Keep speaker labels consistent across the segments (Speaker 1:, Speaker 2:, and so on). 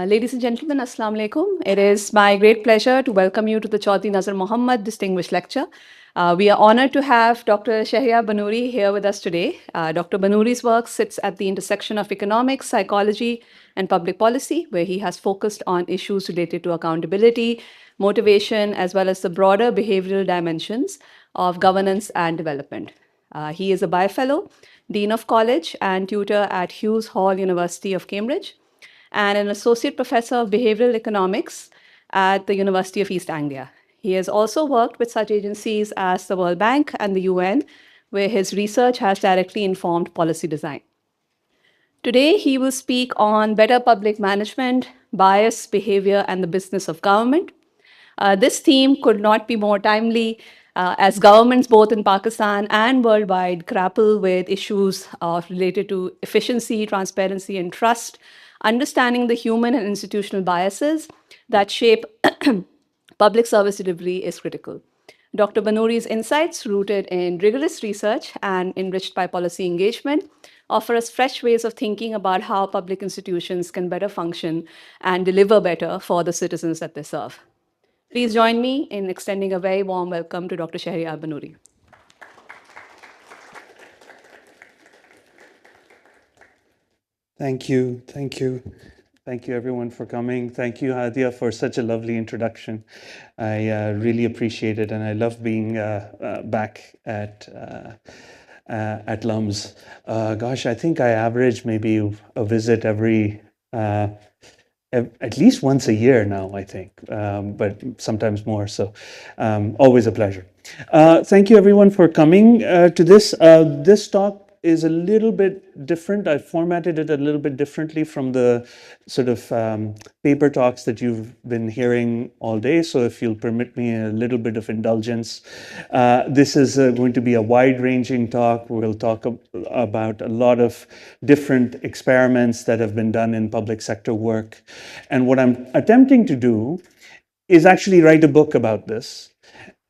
Speaker 1: Ladies and gentlemen, Assalamu alaikum. It is my great pleasure to welcome you to the Chaudhry Nazar Muhammad Distinguished Lecture. We are honored to have Dr. Sheheryar Banuri here with us today. Dr. Banuri's work sits at the intersection of economics, psychology, and public policy, where he has focused on issues related to accountability, motivation, as well as the broader behavioral dimensions of governance and development. He is a BioFellow, Dean of College, and tutor at Hughes Hall University of Cambridge, and an associate professor of behavioral economics at the University of East Anglia. He has also worked with such agencies as the World Bank and the UN, where his research has directly informed policy design. Today, he will speak on better public management, bias, behavior, and the business of government. This theme could not be more timely as governments both in Pakistan and worldwide grapple with issues related to efficiency, transparency, and trust, understanding the human and institutional biases that shape public service delivery is critical. Dr. Banuri's insights, rooted in rigorous research and enriched by policy engagement, offer us fresh ways of thinking about how public institutions can better function and deliver better for the citizens that they serve. Please join me in extending a very warm welcome to Dr. Sheheryar Banuri.
Speaker 2: Thank you. Thank you. Thank you, everyone, for coming. Thank you, Hadia, for such a lovely introduction. I really appreciate it, and I love being back at LUMS. Gosh, I think I average maybe a visit every at least once a year now, I think, but sometimes more. So always a pleasure. Thank you, everyone, for coming to this. This talk is a little bit different. I formatted it a little bit differently from the sort of paper talks that you've been hearing all day. So if you'll permit me a little bit of indulgence, this is going to be a wide-ranging talk. We'll talk about a lot of different experiments that have been done in public sector work. And what I'm attempting to do is actually write a book about this.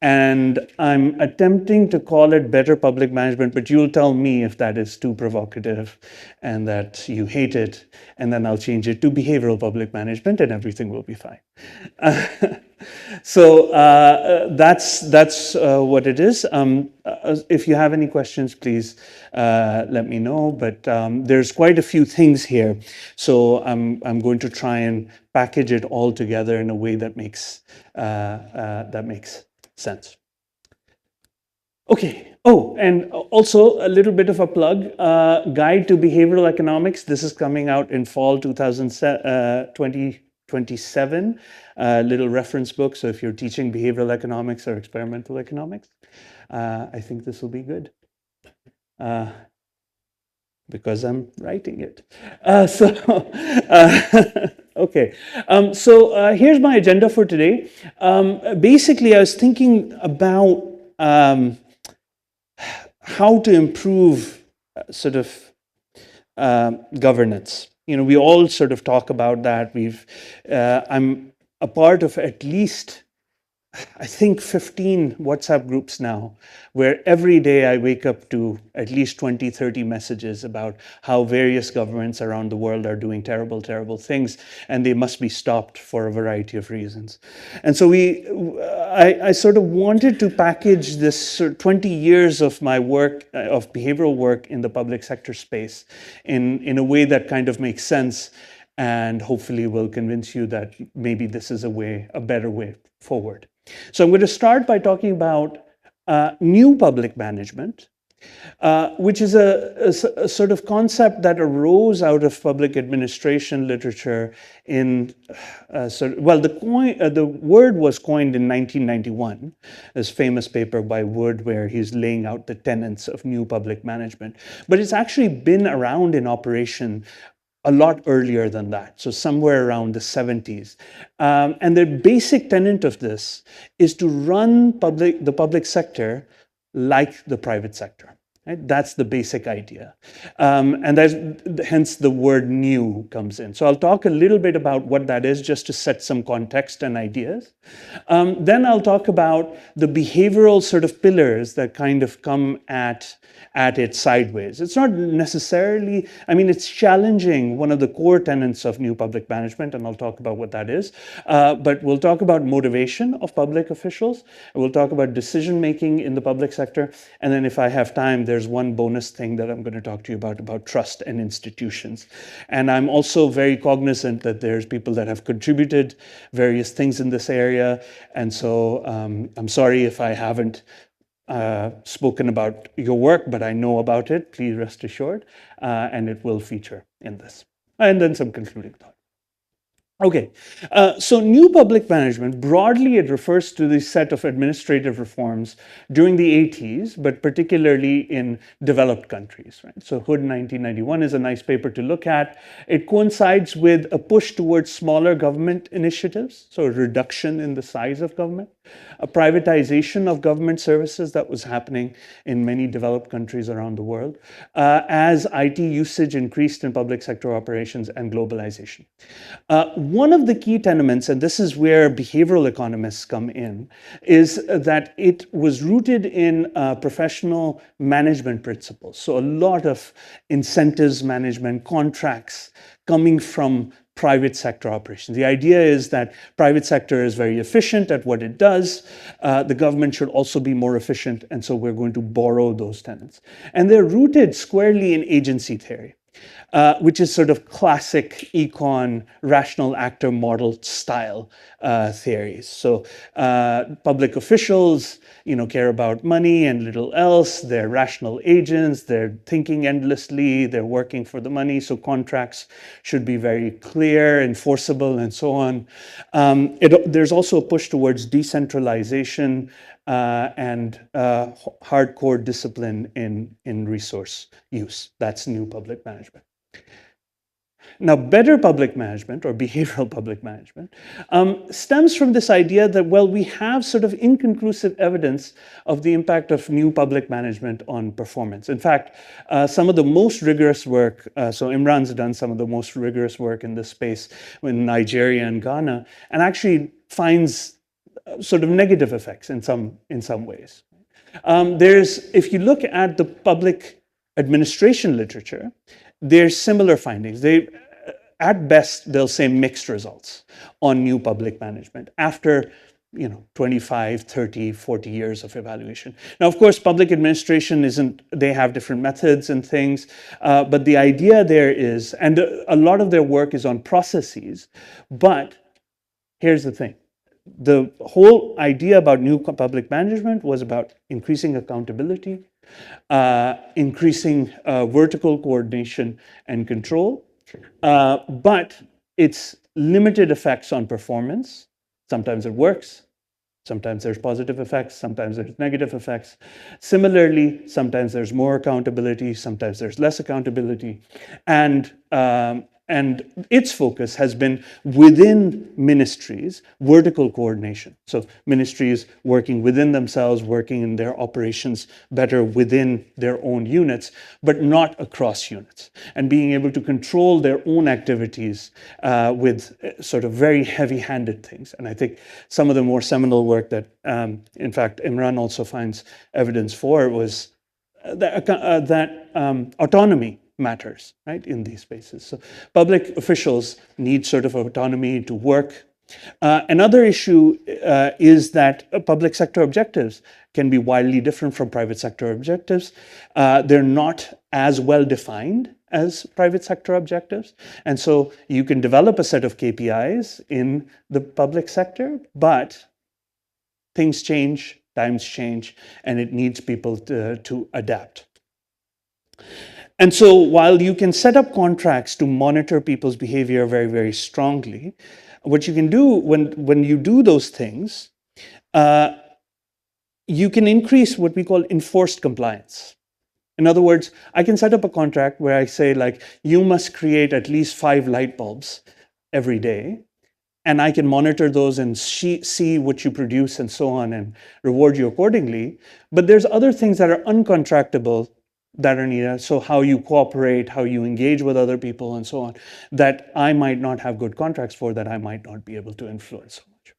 Speaker 2: And I'm attempting to call it better public management, but you'll tell me if that is too provocative and that you hate it, and then I'll change it to behavioral public management and everything will be fine. So that's what it is. If you have any questions, please let me know, but there's quite a few things here. So I'm going to try and package it all together in a way that makes sense. Okay. Oh, and also a little bit of a plug, Guide to Behavioral Economics. This is coming out in fall 2027, little reference book. So if you're teaching behavioral economics or experimental economics, I think this will be good. Because I'm writing it. Okay, so here's my agenda for today. Basically, I was thinking about how to improve sort of governance. You know, we all sort of talk about that. I'm a part of at least, I think, 15 WhatsApp groups now, where every day I wake up to at least 20, 30 messages about how various governments around the world are doing terrible, terrible things, and they must be stopped for a variety of reasons. And so I sort of wanted to package this 20 years of my work, of behavioral work in the public sector space in a way that kind of makes sense, and hopefully will convince you that maybe this is a better way forward. So I'm going to start by talking about new public management, which is a sort of concept that arose out of public administration literature in, the word was coined in 1991, this famous paper by Wood where he's laying out the tenets of new public management. But it's actually been around in operation a lot earlier than that, so somewhere around the 70s. And the basic tenet of this is to run the public sector like the private sector. Right? That's the basic idea. And hence the word new comes in. So I'll talk a little bit about what that is just to set some context and ideas. Then I'll talk about the behavioral sort of pillars that kind of come at it sideways. It's not necessarily, I mean, it's challenging one of the core tenets of new public management, and I'll talk about what that is. But we'll talk about motivation of public officials. We'll talk about decision making in the public sector. And then if I have time, there's one bonus thing that I'm going to talk to you about trust and institutions. And I'm also very cognizant that there's people that have contributed various things in this area. And so I'm sorry if I haven't spoken about your work, but I know about it, please rest assured, and it will feature in this. And then some concluding thoughts. Okay, so new public management, broadly it refers to the set of administrative reforms during the 80s, but particularly in developed countries. Right? So Hood 1991 is a nice paper to look at. It coincides with a push towards smaller government initiatives, so a reduction in the size of government, a privatization of government services that was happening in many developed countries around the world, as IT usage increased in public sector operations and globalization. One of the key tenements, and this is where behavioral economists come in, is that it was rooted in professional management principles. So a lot of incentives management, contracts coming from private sector operations. The idea is that private sector is very efficient at what it does. The government should also be more efficient, and so we're going to borrow those tenets. And they're rooted squarely in agency theory. Which is sort of classic econ rational actor model style theories. So public officials, care about money and little else. They're rational agents. They're thinking endlessly. They're working for the money. So contracts should be very clear, enforceable, and so on. There's also a push towards decentralization and hardcore discipline in resource use. That's new public management. Now, better public management or behavioral public management stems from this idea that, well, we have sort of inconclusive evidence of the impact of new public management on performance. In fact, some of the most rigorous work, so Imran's done some of the most rigorous work in this space in Nigeria and Ghana, and actually finds sort of negative effects in some ways. If you look at the public administration literature, there's similar findings. At best, they'll say mixed results on new public management after 25, 30, 40 years of evaluation. Now, of course, public administration they have different methods and things, but the idea there is, and a lot of their work is on processes, but here's the thing. The whole idea about new public management was about increasing accountability, increasing vertical coordination and control, but it's limited effects on performance. Sometimes it works, sometimes there's positive effects, sometimes there's negative effects. Similarly, sometimes there's more accountability, sometimes there's less accountability, and its focus has been within ministries, vertical coordination. So ministries working within themselves, working in their operations better within their own units, but not across units. And being able to control their own activities with sort of very heavy-handed things. And I think some of the more seminal work that, in fact, Imran also finds evidence for was that autonomy matters, right, in these spaces. So public officials need sort of autonomy to work. Another issue is that public sector objectives can be wildly different from private sector objectives. They're not as well defined as private sector objectives. And so you can develop a set of KPIs in the public sector, but things change, times change, and it needs people to adapt. And so while you can set up contracts to monitor people's behavior very, very strongly, what you can do when you do those things, you can increase what we call enforced compliance. In other words, I can set up a contract where I say, like, you must create at least 5 light bulbs every day, and I can monitor those and see what you produce and so on and reward you accordingly. But there's other things that are uncontractable that are needed, so how you cooperate, how you engage with other people, and so on, that I might not have good contracts for, that I might not be able to influence so much.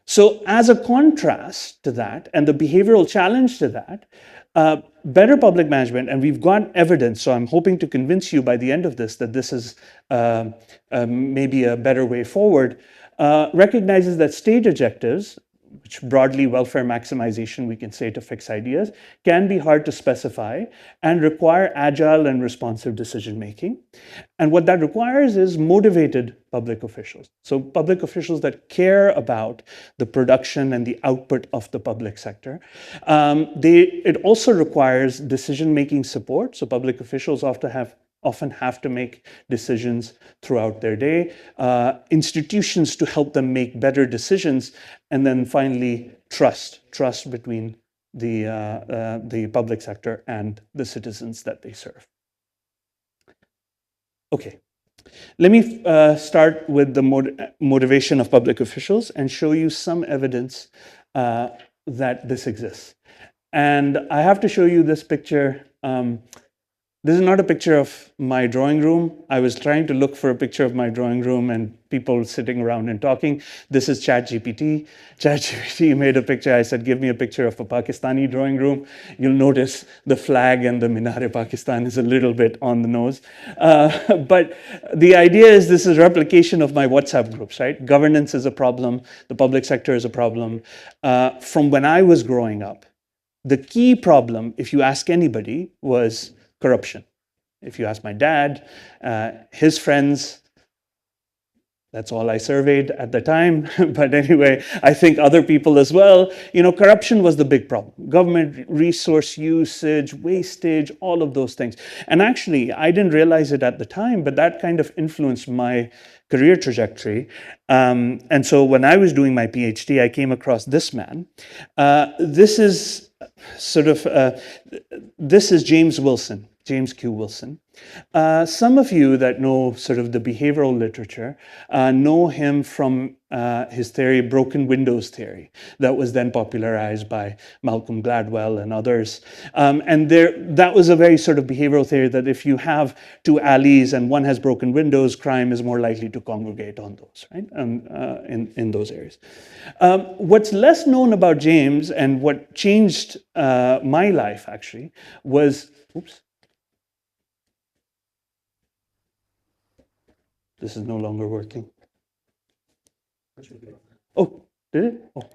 Speaker 2: So, as a contrast to that, and the behavioral challenge to that, better public management, and we've got evidence, so I'm hoping to convince you by the end of this that this is maybe a better way forward, recognizes that state objectives, which broadly welfare maximization, we can say to fix ideas, can be hard to specify and require agile and responsive decision making. And what that requires is motivated public officials. So public officials that care about the production and the output of the public sector. It also requires decision-making support. So public officials often have to make decisions throughout their day, institutions to help them make better decisions, and then finally trust between the public sector and the citizens that they serve. Okay, let me start with the motivation of public officials and show you some evidence that this exists. And I have to show you this picture. This is not a picture of my drawing room. I was trying to look for a picture of my drawing room and people sitting around and talking. This is ChatGPT. ChatGPT made a picture. I said, give me a picture of a Pakistani drawing room. You'll notice the flag and the Minar-e-Pakistan is a little bit on the nose. But the idea is this is replication of my WhatsApp groups, right? Governance is a problem. The public sector is a problem. From when I was growing up, the key problem, if you ask anybody, was corruption. If you ask my dad, his friends, that's all I surveyed at the time. But anyway, I think other people as well, corruption was the big problem. Government resource usage, wastage, all of those things. And actually, I didn't realize it at the time, but that kind of influenced my career trajectory. And so when I was doing my PhD, I came across this man. This is James Wilson. James Q. Wilson. Some of you that know sort of the behavioral literature know him from his theory, broken windows theory, that was then popularized by Malcolm Gladwell and others. And that was a very sort of behavioral theory that if you have two alleys and one has broken windows, crime is more likely to congregate on those, right? In those areas. What's less known about James and what changed my life actually was, oops. This is no longer working. Oh, did it? Oh.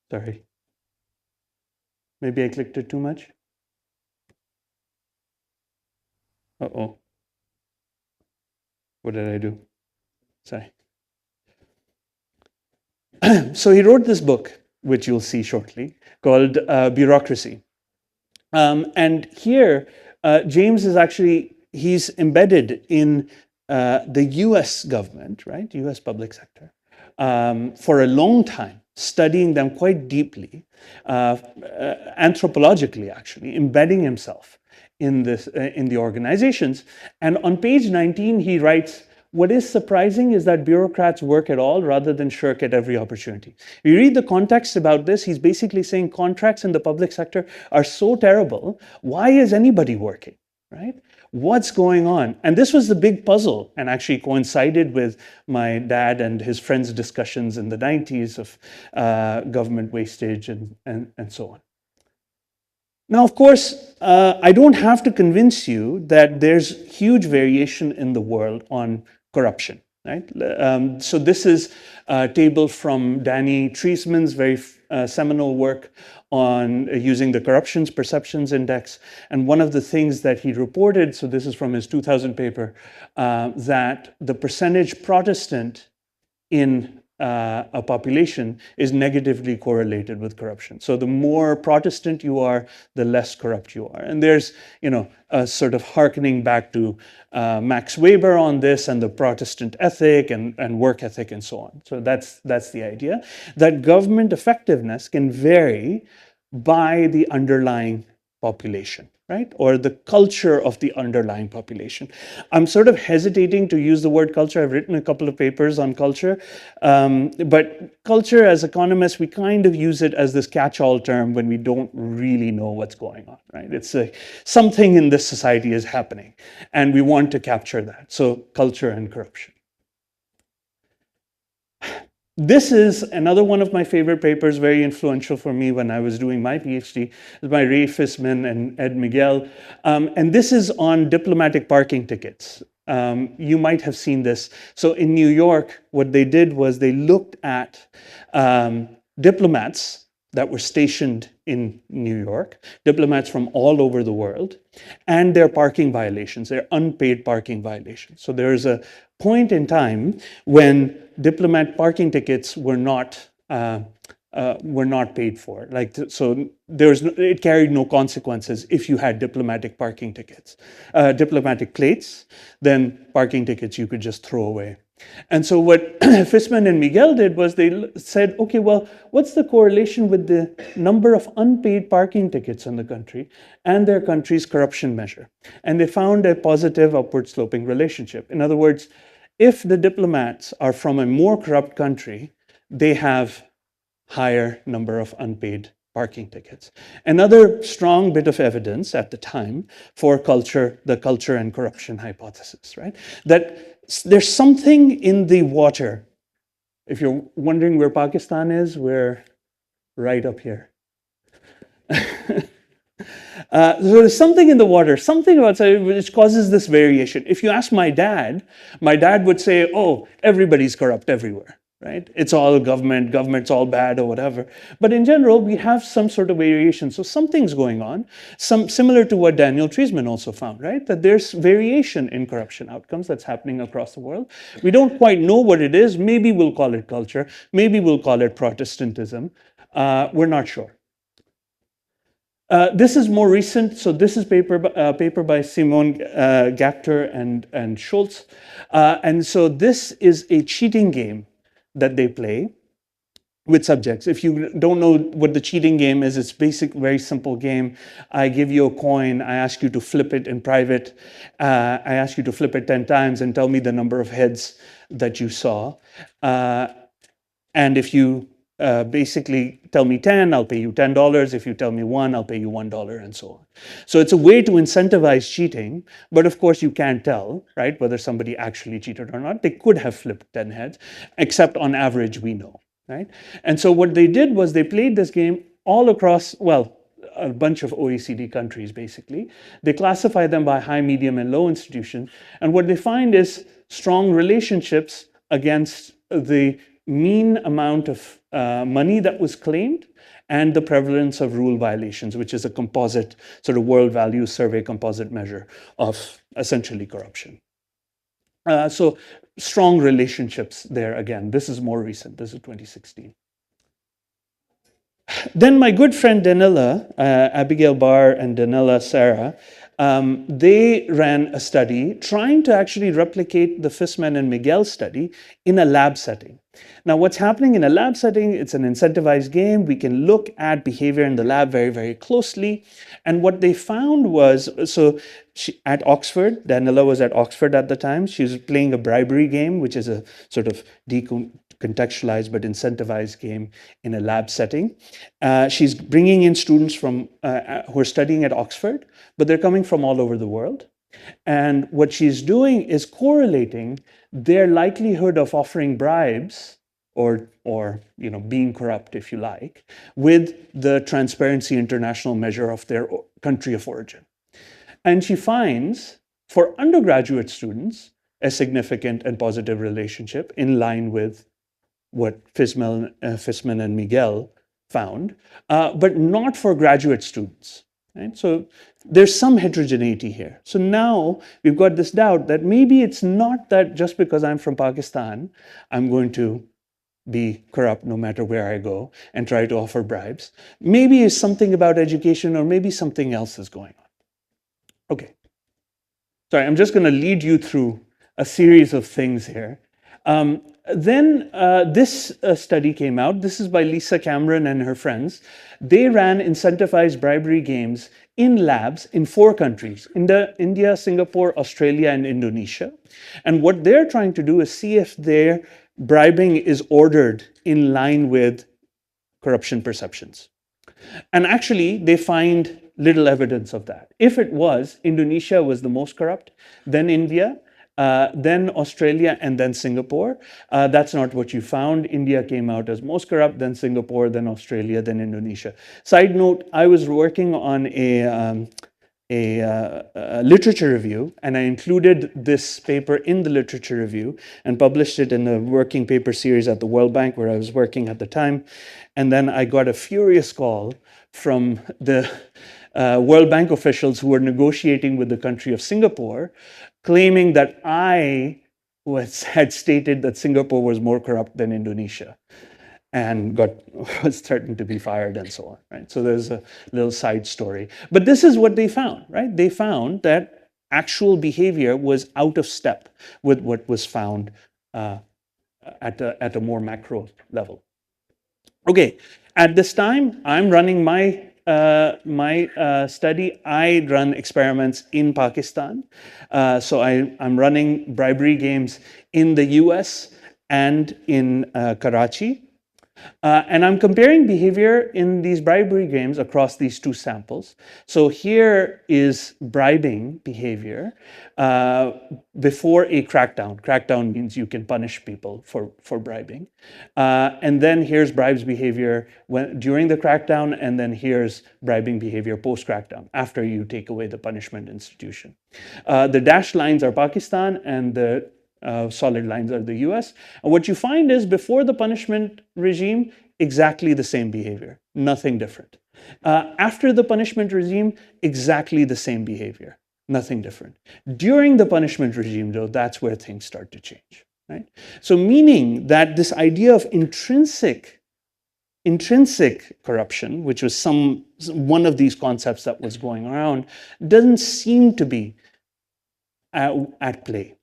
Speaker 2: Sorry. Maybe I clicked it too much. Uh-oh. What did I do? Sorry. So he wrote this book, which you'll see shortly, called Bureaucracy. And here, James is actually, he's embedded in the US government, right, US public sector, for a long time, studying them quite deeply, anthropologically actually, embedding himself in the organizations. And on page 19, he writes, what is surprising is that bureaucrats work at all rather than shirk at every opportunity. If you read the context about this, he's basically saying contracts in the public sector are so terrible. Why is anybody working, right? What's going on? And this was the big puzzle, and actually coincided with my dad and his friends' discussions in the 90s of government wastage and so on. Now, of course, I don't have to convince you that there's huge variation in the world on corruption, right? So this is a table from Danny Treisman's very seminal work on using the Corruption Perceptions Index. And one of the things that he reported, so this is from his 2000 paper, that the percentage Protestant in a population is negatively correlated with corruption. So the more Protestant you are, the less corrupt you are. And there's, a sort of hearkening back to Max Weber on this and the Protestant ethic and work ethic and so on. So that's the idea, that government effectiveness can vary by the underlying population, right? Or the culture of the underlying population. I'm sort of hesitating to use the word culture. I've written a couple of papers on culture, but culture, as economists, we kind of use it as this catch-all term when we don't really know what's going on, right? It's something in this society is happening, and we want to capture that. So culture and corruption. This is another one of my favorite papers, very influential for me when I was doing my PhD. It's by Ray Fisman and Ed Miguel. And this is on diplomatic parking tickets. You might have seen this. So in New York, what they did was they looked at diplomats that were stationed in New York, diplomats from all over the world, and their parking violations, their unpaid parking violations. So there's a point in time when diplomat parking tickets were not paid for. Like, so it carried no consequences if you had diplomatic parking tickets, diplomatic plates. Then parking tickets you could just throw away. And so what Fisman and Miguel did was they said, okay, well, what's the correlation with the number of unpaid parking tickets in the country and their country's corruption measure? And they found a positive upward sloping relationship. In other words, if the diplomats are from a more corrupt country, they have higher number of unpaid parking tickets. Another strong bit of evidence at the time for the culture and corruption hypothesis, right? That there's something in the water. If you're wondering where Pakistan is, we're right up here. So there's something in the water, something outside which causes this variation. If you ask my dad would say, oh, everybody's corrupt everywhere, right? It's all government's all bad or whatever. But in general, we have some sort of variation. So something's going on, similar to what Daniel Treisman also found, right? That there's variation in corruption outcomes that's happening across the world. We don't quite know what it is. Maybe we'll call it culture. Maybe we'll call it Protestantism. We're not sure. This is more recent. So this is paper by Simon Gachter and Schultz. And so this is a cheating game that they play with subjects. If you don't know what the cheating game is, it's very simple game. I give you a coin. I ask you to flip it in private. I ask you to flip it 10 times and tell me the number of heads that you saw. And if you basically tell me 10, I'll pay you $10. If you tell me 1, I'll pay you $1, and so on. So it's a way to incentivize cheating, but of course you can't tell, right, whether somebody actually cheated or not. They could have flipped 10 heads, except on average we know, right? And so what they did was they played this game all across, well, a bunch of OECD countries, basically. They classify them by high, medium, and low institutions. And what they find is strong relationships against the mean amount of money that was claimed and the prevalence of rule violations, which is a composite sort of world values survey composite measure of essentially corruption. So strong relationships there again. This is more recent. This is 2016. Then my good friend Danila, Abigail Barr and Danila Sarah, they ran a study trying to actually replicate the Fisman and Miguel study in a lab setting. Now, what's happening in a lab setting, it's an incentivized game. We can look at behavior in the lab very, very closely. And what they found was, so at Oxford, Danila was at Oxford at the time. She was playing a bribery game, which is a sort of contextualized but incentivized game in a lab setting. She's bringing in students from who are studying at Oxford, but they're coming from all over the world. And what she's doing is correlating their likelihood of offering bribes or being corrupt, if you like, with the Transparency International measure of their country of origin. And she finds for undergraduate students a significant and positive relationship in line with what Fisman and Miguel found, but not for graduate students. Right? So there's some heterogeneity here. So now we've got this doubt that maybe it's not that just because I'm from Pakistan, I'm going to be corrupt no matter where I go and try to offer bribes. Maybe it's something about education, or maybe something else is going on. Okay. Sorry, I'm just going to lead you through a series of things here. Then this study came out. This is by Lisa Cameron and her friends. They ran incentivized bribery games in labs in 4 countries: India, Singapore, Australia, and Indonesia. And what they're trying to do is see if their bribing is ordered in line with corruption perceptions. And actually, they find little evidence of that. If it was, Indonesia was the most corrupt, then India, then Australia, and then Singapore. That's not what you found. India came out as most corrupt, then Singapore, then Australia, then Indonesia. Side note, I was working on a literature review, and I included this paper in the literature review and published it in a working paper series at the World Bank, where I was working at the time. And then I got a furious call from the World Bank officials who were negotiating with the country of Singapore, claiming that I had stated that Singapore was more corrupt than Indonesia, and was threatened to be fired and so on, right? So there's a little side story. But this is what they found, right? They found that actual behavior was out of step with what was found at a more macro level. Okay, at this time, I'm running my study. I run experiments in Pakistan. So I'm running bribery games in the US and in Karachi. And I'm comparing behavior in these bribery games across these 2 samples. So here is bribing behavior before a crackdown. Crackdown means you can punish people for bribing. And then here's bribes behavior during the crackdown, and then here's bribing behavior post-crackdown, after you take away the punishment institution. The dashed lines are Pakistan, and the solid lines are the US. And what you find is, before the punishment regime, exactly the same behavior, nothing different. After the punishment regime, exactly the same behavior, nothing different. During the punishment regime, though, that's where things start to change, right? So meaning that this idea of intrinsic corruption, which was one of these concepts that was going around, doesn't seem to be at play.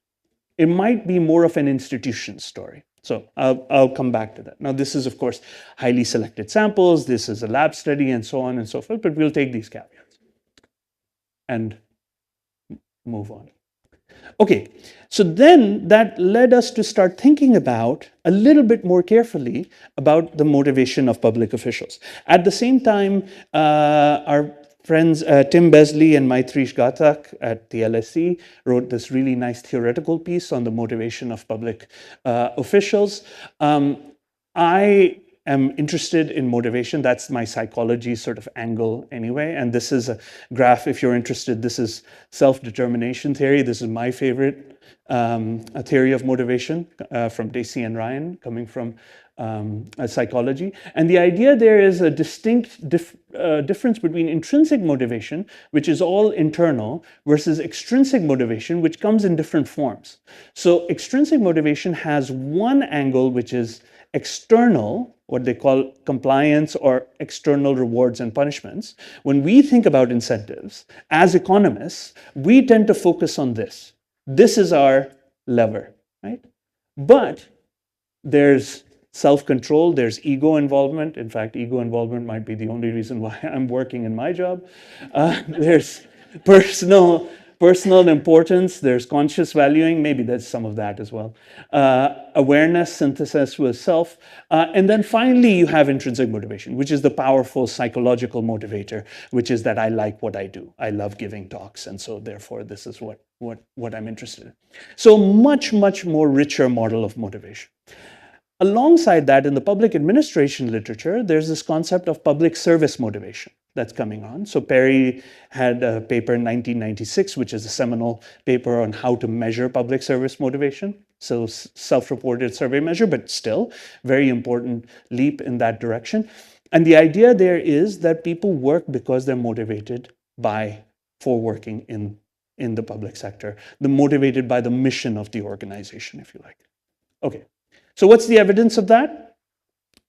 Speaker 2: It might be more of an institution story. So I'll come back to that. Now, this is, of course, highly selected samples. This is a lab study and so on and so forth, but we'll take these caveats and move on. Okay, so then that led us to start thinking about a little bit more carefully about the motivation of public officials. At the same time, our friends Tim Besley and Maitreesh Ghatak at the LSE wrote this really nice theoretical piece on the motivation of public officials. I am interested in motivation. That's my psychology sort of angle anyway. And this is a graph, if you're interested, this is self-determination theory. This is my favorite a theory of motivation from Dacey and Ryan, coming from psychology. And the idea there is a distinct difference between intrinsic motivation, which is all internal, versus extrinsic motivation, which comes in different forms. So extrinsic motivation has one angle, which is external, what they call compliance or external rewards and punishments. When we think about incentives, as economists, we tend to focus on this. This is our lever, right? But there's self-control, there's ego involvement. In fact, ego involvement might be the only reason why I'm working in my job. There's personal importance, there's conscious valuing, maybe there's some of that as well. Awareness, synthesis with self. And then finally, you have intrinsic motivation, which is the powerful psychological motivator, which is that I like what I do. I love giving talks, and so therefore this is what I'm interested in. So much more richer model of motivation. Alongside that, in the public administration literature, there's this concept of public service motivation that's coming on. So Perry had a paper in 1996, which is a seminal paper on how to measure public service motivation. So self-reported survey measure, but still very important leap in that direction. And the idea there is that people work because they're motivated for working in the public sector. They're motivated by the mission of the organization, if you like. Okay. So what's the evidence of that?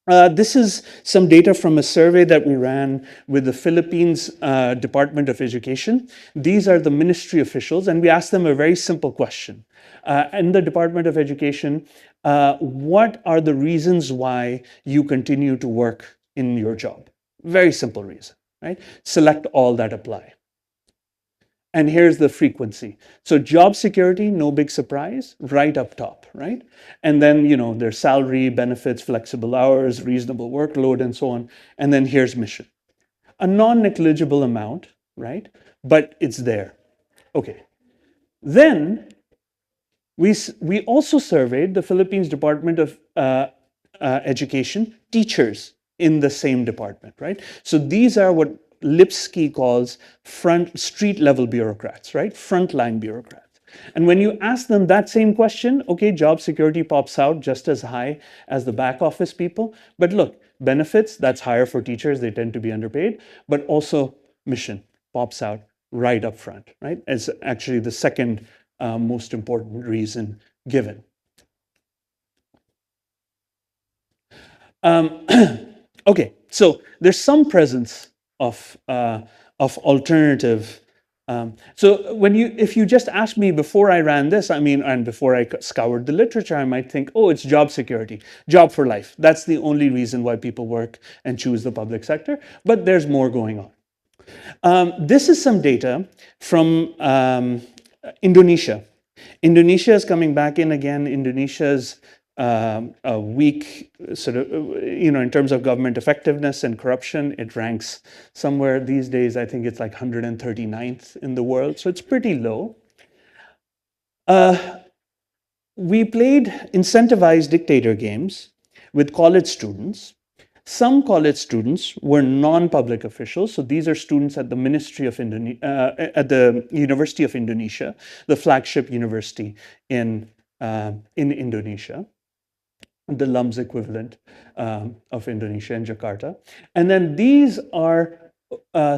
Speaker 2: This is some data from a survey that we ran with the Philippines Department of Education. These are the ministry officials, and we asked them a very simple question. In the Department of Education, what are the reasons why you continue to work in your job? Very simple reason, right? Select all that apply. And here's the frequency. So job security, no big surprise, right up top, right? And then, there's salary, benefits, flexible hours, reasonable workload, and so on. And then here's mission. A non-negligible amount, right? But it's there. Okay. Then we also surveyed the Philippines Department of Education teachers in the same department, right? So these are what Lipsky calls street level bureaucrats, right? Frontline bureaucrats. And when you ask them that same question, okay, job security pops out just as high as the back office people. But look, benefits, that's higher for teachers, they tend to be underpaid, but also mission pops out right up front, right? As actually the second most important reason given. Okay, so there's some presence of alternative. So if you just asked me before I ran this, and before I scoured the literature, I might think, oh, it's job security, job for life. That's the only reason why people work and choose the public sector. But there's more going on. This is some data from Indonesia. Indonesia is coming back in again. Indonesia's a weak sort of, in terms of government effectiveness and corruption, it ranks somewhere these days, I think it's like 139th in the world. So it's pretty low. We played incentivized dictator games with college students. Some college students were non-public officials, so these are students at the at the University of Indonesia, the flagship university in Indonesia, the LUMS equivalent of Indonesia in Jakarta. And then these are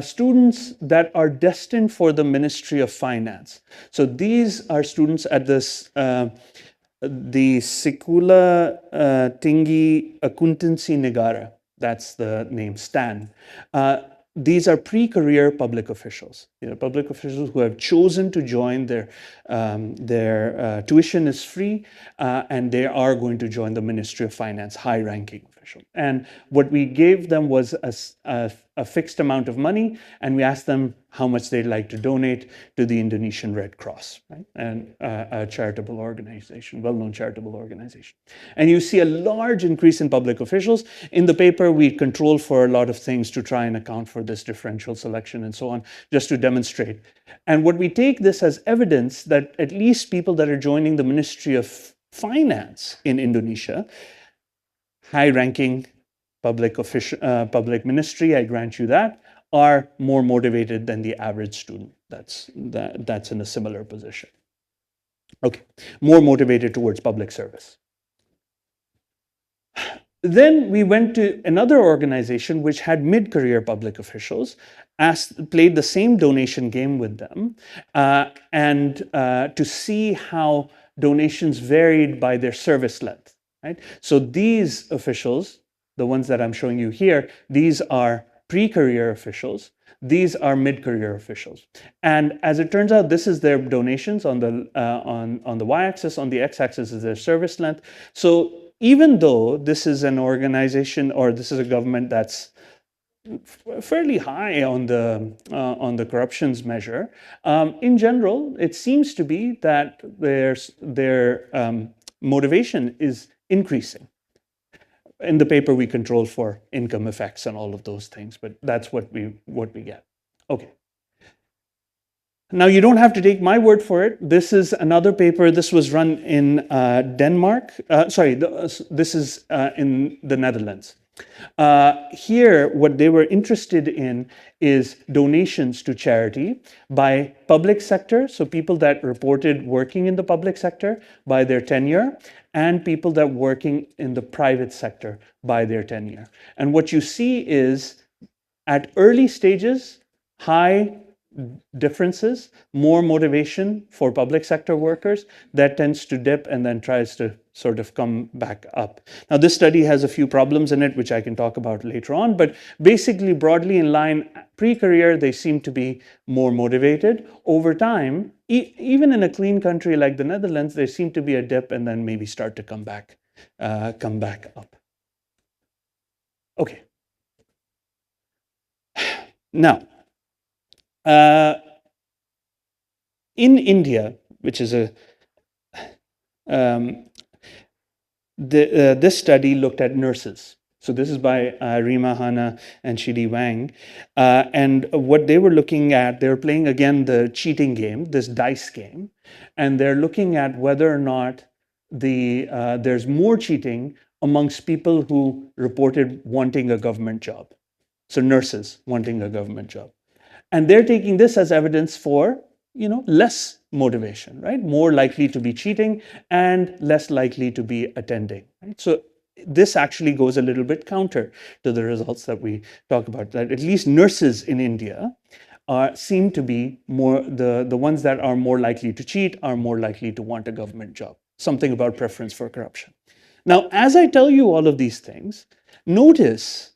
Speaker 2: students that are destined for the Ministry of Finance. So these are students at this the Sekolah Tinggi Akuntansi Negara. That's the name, STAN. These are pre-career public officials. Public officials who have chosen to join. Their tuition is free, and they are going to join the Ministry of Finance, high-ranking official. And what we gave them was a fixed amount of money, and we asked them how much they'd like to donate to the Indonesian Red Cross, right? And a charitable organization, well-known charitable organization. And you see a large increase in public officials. In the paper, we control for a lot of things to try and account for this differential selection and so on, just to demonstrate. And what we take this as evidence that at least people that are joining the Ministry of Finance in Indonesia, high-ranking public ministry, I grant you that, are more motivated than the average student that's in a similar position. Okay, more motivated towards public service. Then we went to another organization which had mid-career public officials, played the same donation game with them, and to see how donations varied by their service length. Right? So these officials, the ones that I'm showing you here, these are pre-career officials. These are mid-career officials. And as it turns out, this is their donations on the y-axis. On the x-axis is their service length. So even though this is an organization or this is a government that's fairly high on the corruptions measure, in general, it seems to be that their motivation is increasing. In the paper, we control for income effects and all of those things, but that's what we get. Okay. Now, you don't have to take my word for it. This is another paper. This was run in Denmark. This is in the Netherlands. Here, what they were interested in is donations to charity by public sector, so people that reported working in the public sector by their tenure, and people that working in the private sector by their tenure. And what you see is, at early stages, high differences, more motivation for public sector workers, that tends to dip and then tries to sort of come back up. Now, this study has a few problems in it, which I can talk about later on, but basically, broadly in line, pre-career, they seem to be more motivated. Over time, even in a clean country like the Netherlands, there seem to be a dip and then maybe start to come back up. Okay. Now, in India, which is this study looked at nurses. So this is by Rima Hanna and Shidi Wang. And what they were looking at, they were playing again the cheating game, this dice game, and they're looking at whether or not there's more cheating amongst people who reported wanting a government job. So nurses wanting a government job. And they're taking this as evidence for, less motivation, right? More likely to be cheating and less likely to be attending, right? So this actually goes a little bit counter to the results that we talk about, that at least nurses in India seem to be more, the ones that are more likely to cheat are more likely to want a government job. Something about preference for corruption. Now, as I tell you all of these things, notice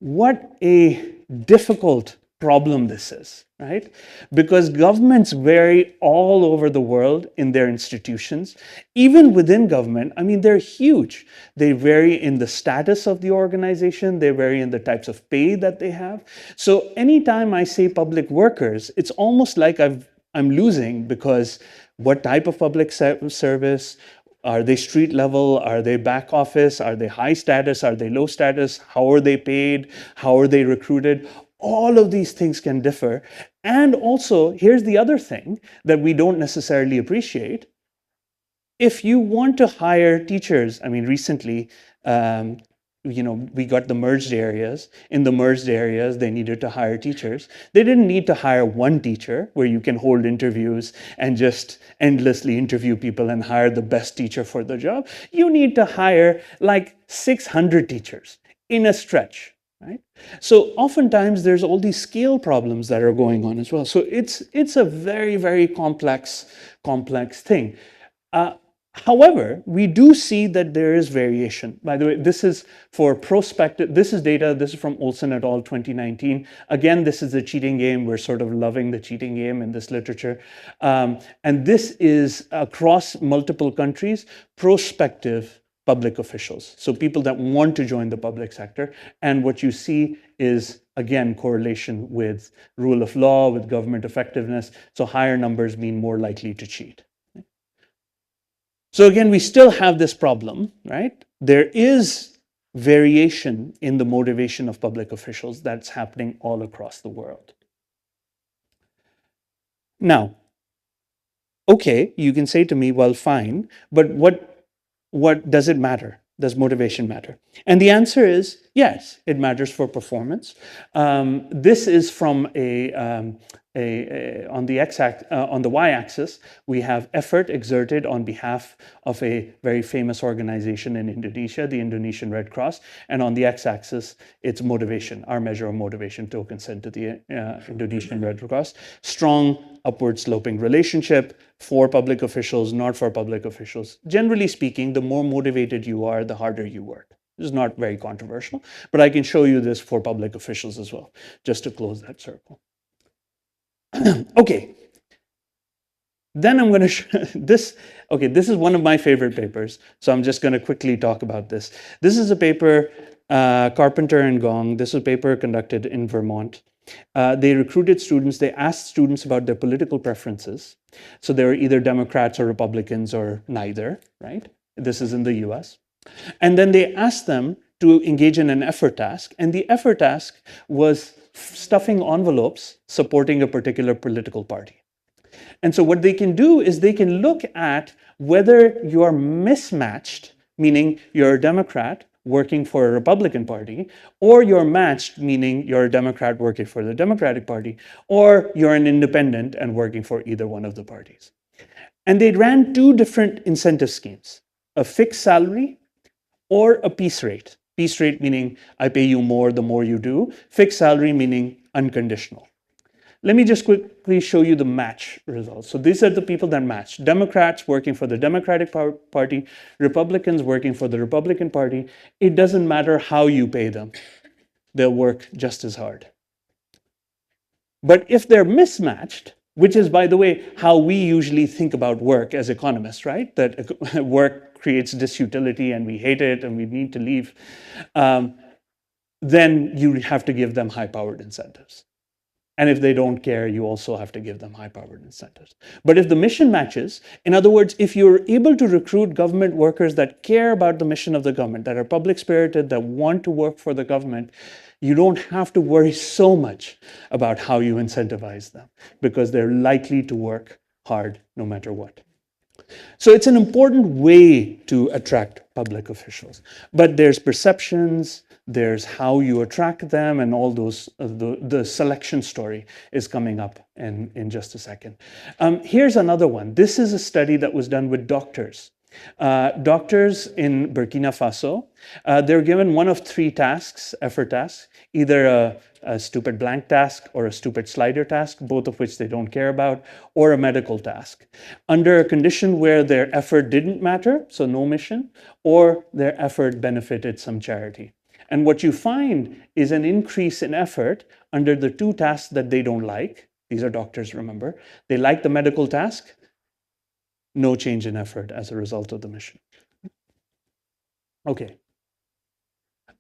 Speaker 2: what a difficult problem this is, right? Because governments vary all over the world in their institutions. Even within government, I mean, they're huge. They vary in the status of the organization, they vary in the types of pay that they have. So anytime I say public workers, it's almost like I'm losing, because what type of public service? Are they street level? Are they back office? Are they high status? Are they low status? How are they paid? How are they recruited? All of these things can differ. And also, here's the other thing that we don't necessarily appreciate. If you want to hire teachers, I mean, recently, we got the merged areas. In the merged areas, they needed to hire teachers. They didn't need to hire one teacher where you can hold interviews and just endlessly interview people and hire the best teacher for the job. You need to hire like 600 teachers in a stretch, right? So oftentimes there's all these scale problems that are going on as well. So it's a very, very complex thing. However, we do see that there is variation. By the way, this is for prospective, this is data, this is from Olson et al. 2019. Again, this is the cheating game. We're sort of loving the cheating game in this literature. And this is across multiple countries, prospective public officials. So people that want to join the public sector. And what you see is, again, correlation with rule of law, with government effectiveness. So higher numbers mean more likely to cheat. So again, we still have this problem, right? There is variation in the motivation of public officials that's happening all across the world. Now, okay, you can say to me, well, fine, but what does it matter? Does motivation matter? And the answer is yes, it matters for performance. This is from on the y-axis, we have effort exerted on behalf of a very famous organization in Indonesia, the Indonesian Red Cross, and on the x-axis, it's motivation, our measure of motivation, token sent to the Indonesian Red Cross. Strong upward sloping relationship for public officials, not for public officials. Generally speaking, the more motivated you are, the harder you work. This is not very controversial, but I can show you this for public officials as well, just to close that circle. Okay. Then I'm going to show this. Okay, this is one of my favorite papers, so I'm just going to quickly talk about this. This is a paper, Carpenter and Gong. This is a paper conducted in Vermont. They recruited students. They asked students about their political preferences. So they were either Democrats or Republicans or neither, right? This is in the US. And then they asked them to engage in an effort task. And the effort task was stuffing envelopes supporting a particular political party. And so what they can do is they can look at whether you are mismatched, meaning you're a Democrat working for a Republican Party, or you're matched, meaning you're a Democrat working for the Democratic Party, or you're an independent and working for either one of the parties. And they ran two different incentive schemes, a fixed salary or a piece rate. Piece rate meaning I pay you more the more you do. Fixed salary meaning unconditional. Let me just quickly show you the match results. So these are the people that matched. Democrats working for the Democratic Party, Republicans working for the Republican Party. It doesn't matter how you pay them. They'll work just as hard. But if they're mismatched, which is, by the way, how we usually think about work as economists, right? That work creates disutility and we hate it and we need to leave, then you have to give them high-powered incentives. And if they don't care, you also have to give them high-powered incentives. But if the mission matches, in other words, if you're able to recruit government workers that care about the mission of the government, that are public-spirited, that want to work for the government, you don't have to worry so much about how you incentivize them because they're likely to work hard no matter what. So it's an important way to attract public officials. But there's perceptions, there's how you attract them, and all those, the selection story is coming up in just a second. Here's another one. This is a study that was done with doctors. Doctors in Burkina Faso, they're given one of three tasks, effort tasks, either a stupid blank task or a stupid slider task, both of which they don't care about, or a medical task. Under a condition where their effort didn't matter, so no mission, or their effort benefited some charity. And what you find is an increase in effort under the two tasks that they don't like. These are doctors, remember. They like the medical task, no change in effort as a result of the mission. Okay.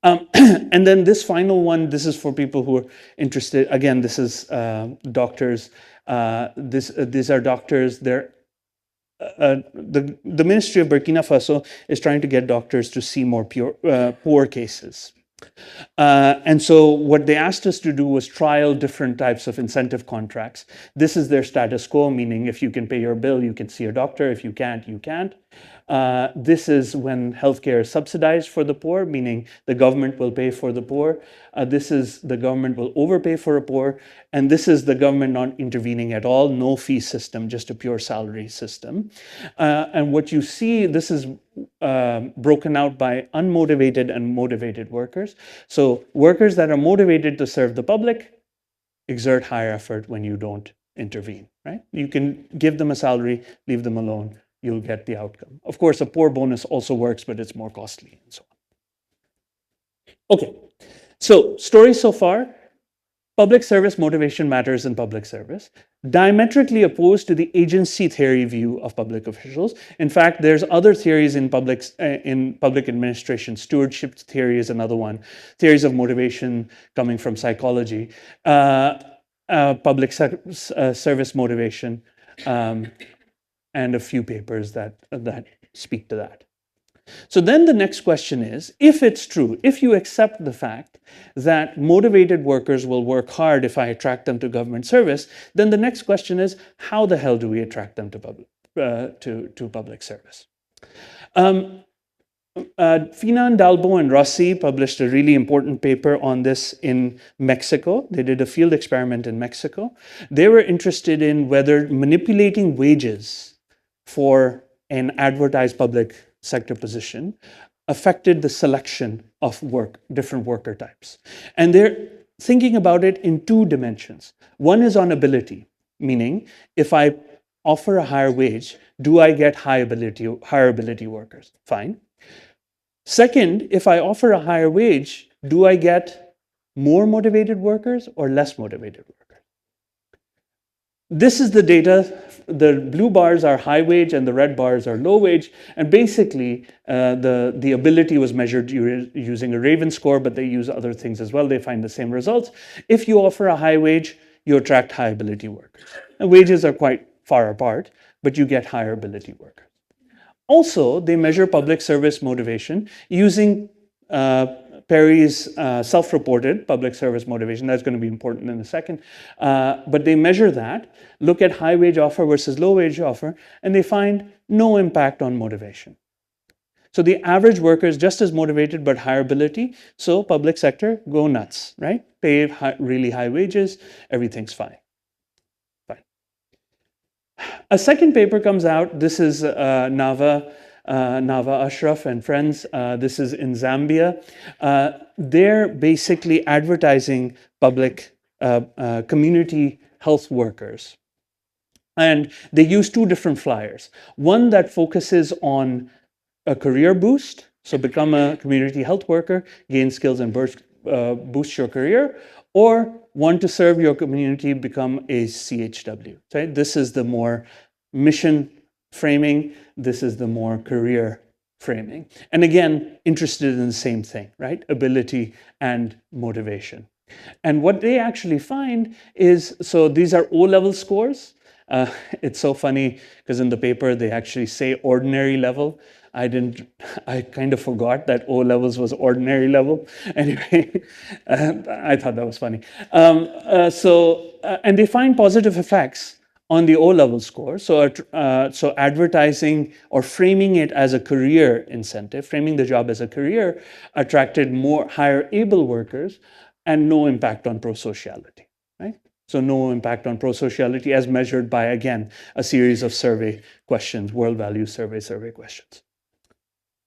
Speaker 2: And then this final one, this is for people who are interested. Again, this is doctors. These are doctors. They're the Ministry of Burkina Faso is trying to get doctors to see more poor cases. And so what they asked us to do was trial different types of incentive contracts. This is their status quo, meaning if you can pay your bill, you can see a doctor. If you can't, you can't. This is when healthcare is subsidized for the poor, meaning the government will pay for the poor. This is the government will overpay for a poor. And this is the government not intervening at all, no fee system, just a pure salary system. And what you see, this is broken out by unmotivated and motivated workers. So workers that are motivated to serve the public exert higher effort when you don't intervene, right? You can give them a salary, leave them alone, you'll get the outcome. Of course, a poor bonus also works, but it's more costly and so on. Okay, so story so far. Public service motivation matters in public service, diametrically opposed to the agency theory view of public officials. In fact, there's other theories in public administration. Stewardship theory is another one. Theories of motivation coming from psychology. Public service motivation, and a few papers that speak to that. So then the next question is, if it's true, if you accept the fact that motivated workers will work hard if I attract them to government service, then the next question is, how the hell do we attract them to public service? Finan, Dalbo, and Rossi published a really important paper on this in Mexico. They did a field experiment in Mexico. They were interested in whether manipulating wages for an advertised public sector position affected the selection of different worker types. And they're thinking about it in two dimensions. One is on ability, meaning if I offer a higher wage, do I get higher ability workers? Fine. Second, if I offer a higher wage, do I get more motivated workers or less motivated workers? This is the data. The blue bars are high wage and the red bars are low wage. And basically, the ability was measured using a Raven score, but they use other things as well. They find the same results. If you offer a high wage, you attract high ability workers. And wages are quite far apart, but you get higher ability workers. Also, they measure public service motivation using Perry's self-reported public service motivation. That's going to be important in a second. But they measure that, look at high wage offer versus low wage offer, and they find no impact on motivation. So the average worker is just as motivated but higher ability. So public sector, go nuts, right? Pay really high wages, everything's fine. A second paper comes out. This is Nava Ashraf and friends. This is in Zambia. They're basically advertising public community health workers. And they use two different flyers. One that focuses on a career boost, so become a community health worker, gain skills and boost your career, or want to serve your community, become a CHW. Right? This is the more mission framing. This is the more career framing. And again, interested in the same thing, right? Ability and motivation. And what they actually find is, so these are O-level scores. It's so funny because in the paper they actually say ordinary level. I kind of forgot that O levels was ordinary level. Anyway, I thought that was funny. And they find positive effects on the O level score. So advertising or framing it as a career incentive, framing the job as a career, attracted more higher able workers and no impact on prosociality, right? So no impact on prosociality as measured by, again, a series of survey questions, world value survey questions.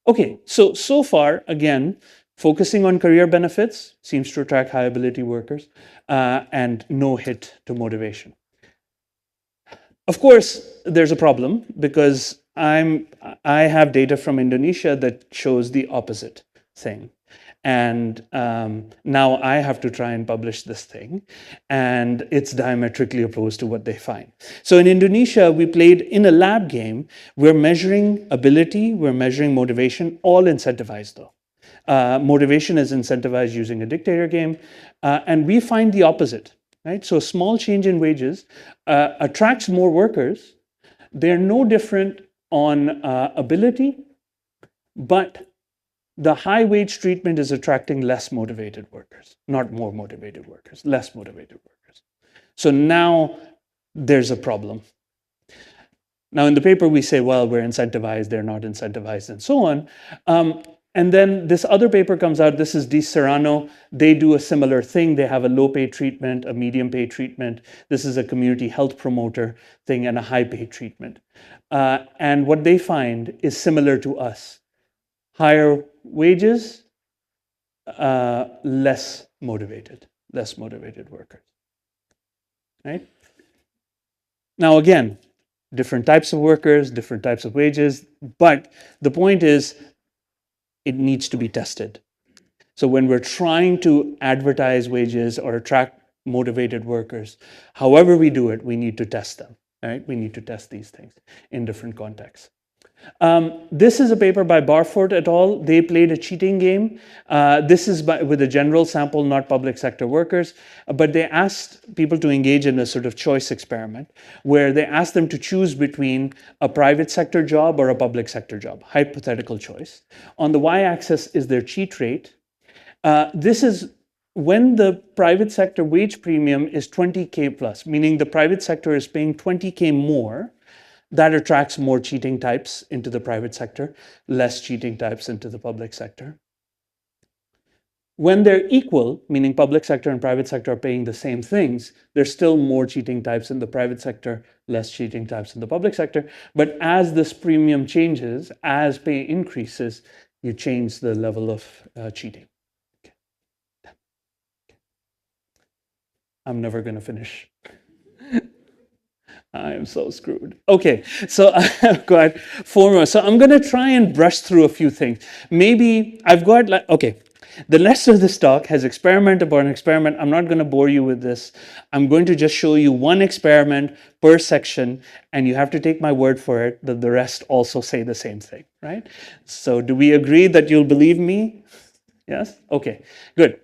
Speaker 2: Okay, so far, again, focusing on career benefits seems to attract high ability workers and no hit to motivation. Of course, there's a problem because I have data from Indonesia that shows the opposite thing. And now I have to try and publish this thing, and it's diametrically opposed to what they find. So in Indonesia, we played in a lab game. We're measuring ability, we're measuring motivation, all incentivized though. Motivation is incentivized using a dictator game, and we find the opposite. Right? So a small change in wages attracts more workers. They're no different on ability, but the high wage treatment is attracting less motivated workers, not more motivated workers, less motivated workers. So now there's a problem. Now in the paper we say, well, we're incentivized, they're not incentivized, and so on. And then this other paper comes out, this is Di Serrano. They do a similar thing. They have a low pay treatment, a medium pay treatment. This is a community health promoter thing and a high pay treatment. And what they find is similar to us. Higher wages, less motivated workers, right? Now again, different types of workers, different types of wages, but the point is, it needs to be tested. So when we're trying to advertise wages or attract motivated workers, however we do it, we need to test them, right? We need to test these things in different contexts. This is a paper by Barford et al. They played a cheating game. This is with a general sample, not public sector workers, but they asked people to engage in a sort of choice experiment where they asked them to choose between a private sector job or a public sector job, hypothetical choice. On the y-axis is their cheat rate. This is when the private sector wage premium is 20K plus, meaning the private sector is paying 20K more. That attracts more cheating types into the private sector, less cheating types into the public sector. When they're equal, meaning public sector and private sector are paying the same things, there's still more cheating types in the private sector, less cheating types in the public sector. But as this premium changes, as pay increases, you change the level of cheating. Okay. I'm never going to finish. I am so screwed. Okay, so I've got 4 more. So I'm going to try and brush through a few things. Maybe I've got okay. The rest of this talk has experiment upon experiment. I'm not going to bore you with this. I'm going to just show you one experiment per section, and you have to take my word for it that the rest also say the same thing, right? So do we agree that you'll believe me? Yes? Okay, good.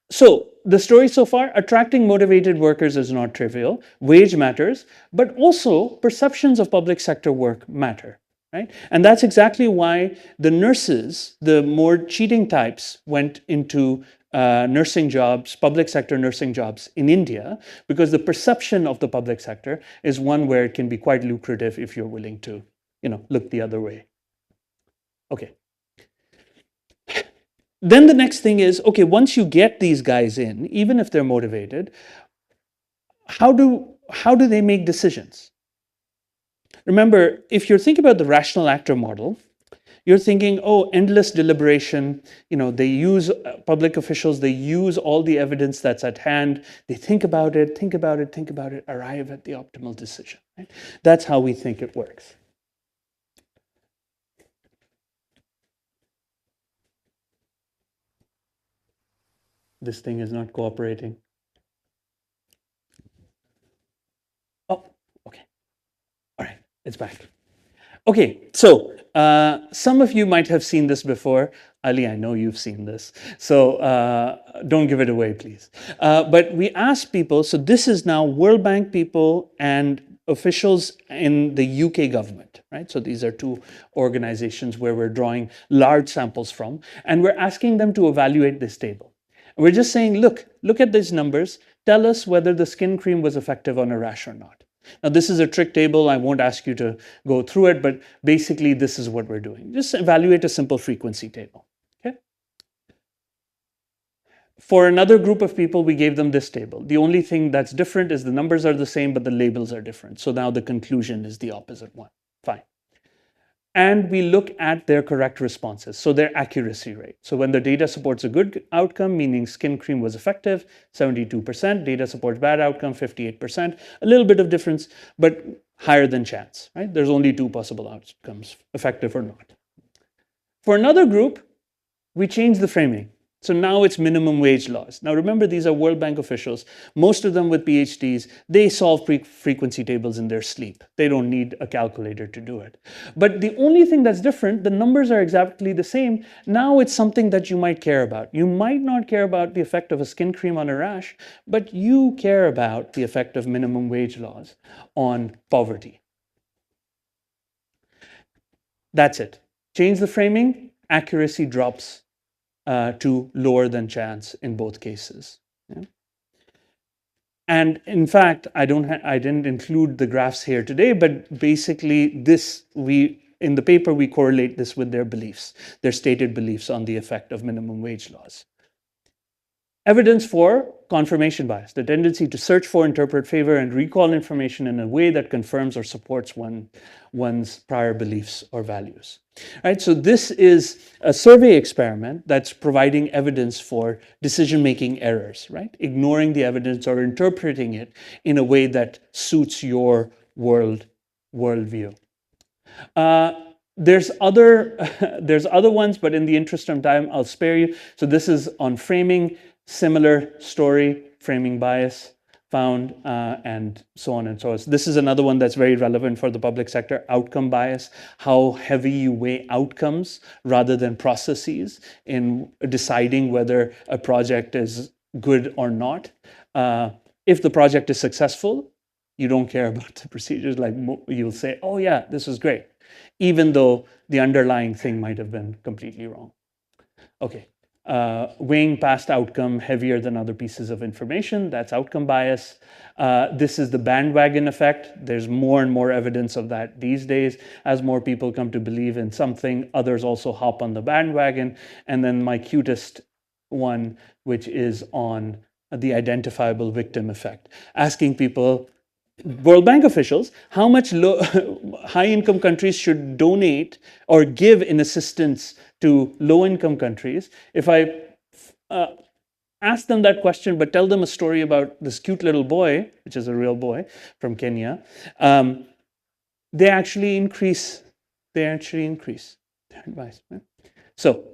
Speaker 2: So the story so far, attracting motivated workers is not trivial. Wage matters, but also perceptions of public sector work matter, right? And that's exactly why the nurses, the more cheating types, went into nursing jobs, public sector nursing jobs in India, because the perception of the public sector is one where it can be quite lucrative if you're willing to, look the other way. Okay. Then the next thing is, okay, once you get these guys in, even if they're motivated, how do they make decisions? Remember, if you're thinking about the rational actor model, you're thinking, oh, endless deliberation. They use public officials, they use all the evidence that's at hand. They think about it, think about it, think about it, arrive at the optimal decision. Right? That's how we think it works. This thing is not cooperating. Oh, okay. All right, it's back. Okay, so some of you might have seen this before. Ali, I know you've seen this, so don't give it away, please. But we asked people, so this is now World Bank people and officials in the UK government, right? So these are two organizations where we're drawing large samples from, and we're asking them to evaluate this table. We're just saying, look at these numbers, tell us whether the skin cream was effective on a rash or not. Now, this is a trick table. I won't ask you to go through it, but basically this is what we're doing. Just evaluate a simple frequency table. Okay? For another group of people, we gave them this table. The only thing that's different is the numbers are the same, but the labels are different. So now the conclusion is the opposite one. Fine. And we look at their correct responses, so their accuracy rate. So when the data supports a good outcome, meaning skin cream was effective, 72%. Data supports bad outcome, 58%. A little bit of difference, but higher than chance, right? There's only two possible outcomes, effective or not. For another group, we change the framing. So now it's minimum wage laws. Now remember, these are World Bank officials, most of them with PhDs. They solve frequency tables in their sleep. They don't need a calculator to do it. But the only thing that's different, the numbers are exactly the same. Now it's something that you might care about. You might not care about the effect of a skin cream on a rash, but you care about the effect of minimum wage laws on poverty. That's it. Change the framing, accuracy drops to lower than chance in both cases. Yeah. And in fact, I didn't include the graphs here today, but basically in the paper we correlate this with their beliefs, their stated beliefs on the effect of minimum wage laws. Evidence for confirmation bias, the tendency to search for, interpret, favor, and recall information in a way that confirms or supports one's prior beliefs or values. Right, so this is a survey experiment that's providing evidence for decision-making errors, right? Ignoring the evidence or interpreting it in a way that suits your worldview. There's other ones, but in the interest of time, I'll spare you. So this is on framing. Similar story, framing bias found, and so on and so on. This is another one that's very relevant for the public sector, outcome bias, how heavy you weigh outcomes rather than processes in deciding whether a project is good or not. If the project is successful, you don't care about the procedures. Like you'll say, oh yeah, this was great, even though the underlying thing might have been completely wrong. Okay. Weighing past outcome heavier than other pieces of information, that's outcome bias. This is the bandwagon effect. There's more and more evidence of that these days. As more people come to believe in something, others also hop on the bandwagon. And then my cutest one, which is on the identifiable victim effect, asking people, World Bank officials, how much high-income countries should donate or give in assistance to low-income countries. If I ask them that question, but tell them a story about this cute little boy, which is a real boy from Kenya, they actually increase their advice. Right? So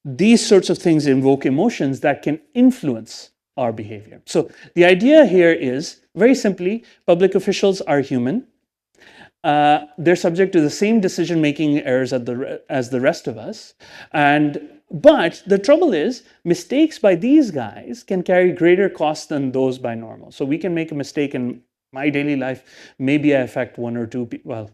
Speaker 2: these sorts of things invoke emotions that can influence our behavior. So the idea here is, very simply, public officials are human. They're subject to the same decision-making errors as the rest of us. But the trouble is, mistakes by these guys can carry greater costs than those by normal. So we can make a mistake in my daily life. Maybe I affect one or two people,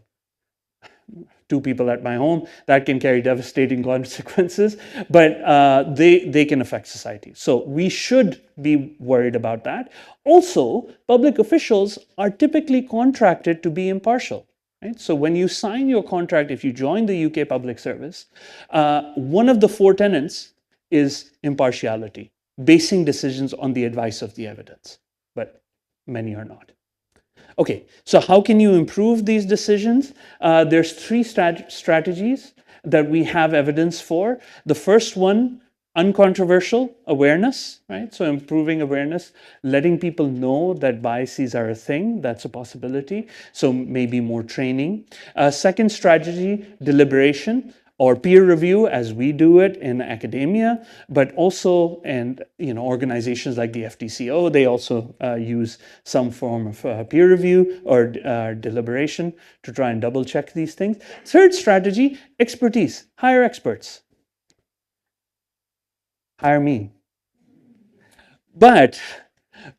Speaker 2: two people at my home, that can carry devastating consequences, but they can affect society. So we should be worried about that. Also, public officials are typically contracted to be impartial. Right? So when you sign your contract, if you join the UK public service, one of the 4 tenets is impartiality, basing decisions on the advice of the evidence, but many are not. Okay, so how can you improve these decisions? There's three strategies that we have evidence for. The first one, uncontroversial awareness, right? So improving awareness, letting people know that biases are a thing, that's a possibility. So maybe more training. Second strategy, deliberation or peer review as we do it in academia, but also and organizations like the FTCO, they also use some form of peer review or deliberation to try and double check these things. Third strategy, expertise, hire experts, hire me. But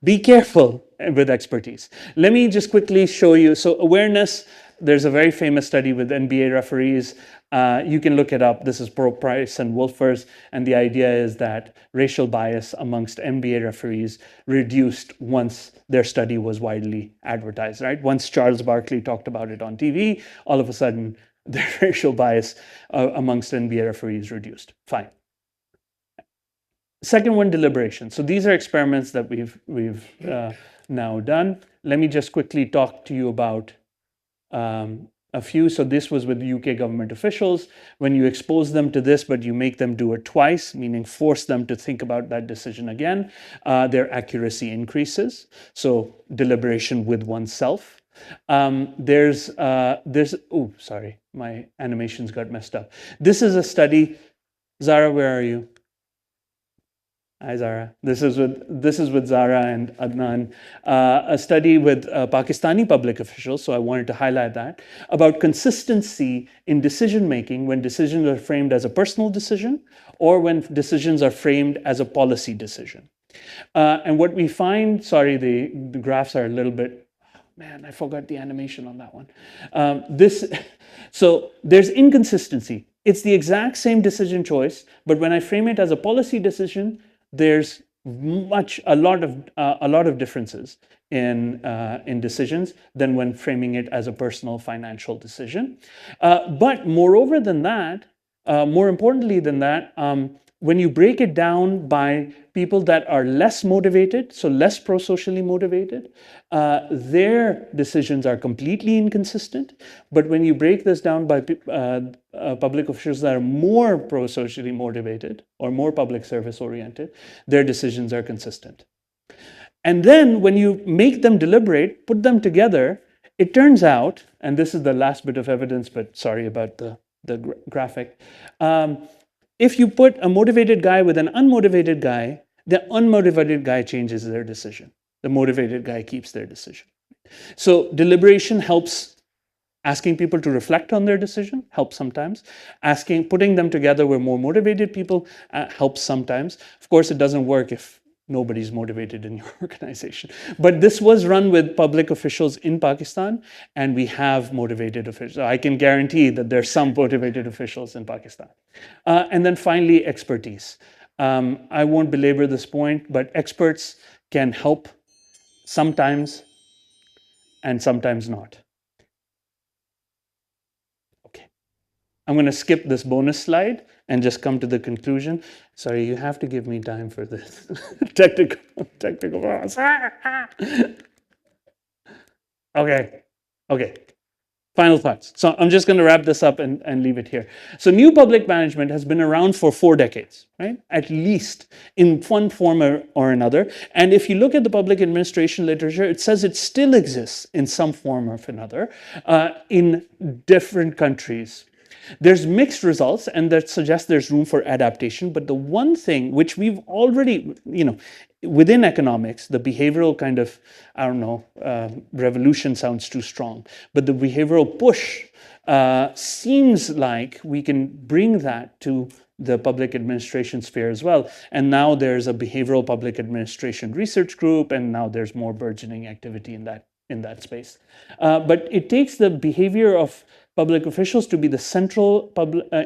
Speaker 2: be careful with expertise. Let me just quickly show you. So awareness, there's a very famous study with NBA referees. You can look it up. This is Price and Wolfers. And the idea is that racial bias amongst NBA referees reduced once their study was widely advertised, right? Once Charles Barkley talked about it on TV, all of a sudden, the racial bias amongst NBA referees reduced. Fine. Second one, deliberation. So these are experiments that we've now done. Let me just quickly talk to you about a few. So this was with UK government officials. When you expose them to this, but you make them do it twice, meaning force them to think about that decision again, their accuracy increases. So deliberation with oneself. Oh, sorry, my animations got messed up. This is a study. Zara, where are you? Hi, Zara. This is with Zara and Adnan, a study with Pakistani public officials. So I wanted to highlight that about consistency in decision making when decisions are framed as a personal decision or when decisions are framed as a policy decision. And what we find, sorry, the graphs are a little bit. Man, I forgot the animation on that one. So there's inconsistency. It's the exact same decision choice, but when I frame it as a policy decision, there's a lot of differences in decisions than when framing it as a personal financial decision. But moreover than that, more importantly than that, when you break it down by people that are less motivated, so less pro-socially motivated, their decisions are completely inconsistent. But when you break this down by public officials that are more pro-socially motivated or more public service oriented, their decisions are consistent. And then when you make them deliberate, put them together, it turns out, and this is the last bit of evidence, but sorry about the graphic, if you put a motivated guy with an unmotivated guy, the unmotivated guy changes their decision. The motivated guy keeps their decision. So deliberation helps. Asking people to reflect on their decision helps sometimes. Putting them together with more motivated people helps sometimes. Of course, it doesn't work if nobody's motivated in your organization. But this was run with public officials in Pakistan, and we have motivated officials. I can guarantee that there's some motivated officials in Pakistan. And then finally, expertise. I won't belabor this point, but experts can help sometimes and sometimes not. Okay. I'm going to skip this bonus slide and just come to the conclusion. Sorry, you have to give me time for this. technical problems. Okay. Final thoughts. So I'm just going to wrap this up and leave it here. So new public management has been around for 4 decades, right? At least in one form or another. And if you look at the public administration literature, it says it still exists in some form or another in different countries. There's mixed results, and that suggests there's room for adaptation. But the one thing which we've already, within economics, the behavioral kind of, revolution sounds too strong, but the behavioral push seems like we can bring that to the public administration sphere as well. And now there's a behavioral public administration research group, and now there's more burgeoning activity in that space. But it takes the behavior of public officials to be the central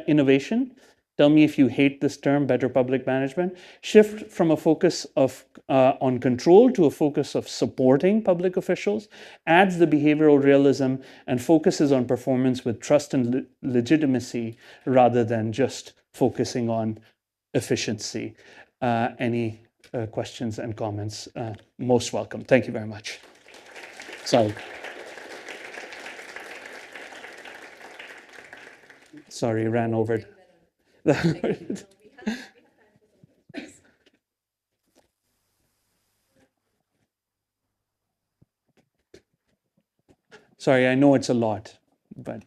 Speaker 2: innovation. Tell me if you hate this term, better public management. Shift from a focus on control to a focus of supporting public officials, adds the behavioral realism, and focuses on performance with trust and legitimacy rather than just focusing on efficiency. Any questions and comments? Most welcome. Thank you very much. Sorry. Sorry, ran over. Sorry, I know it's a lot, but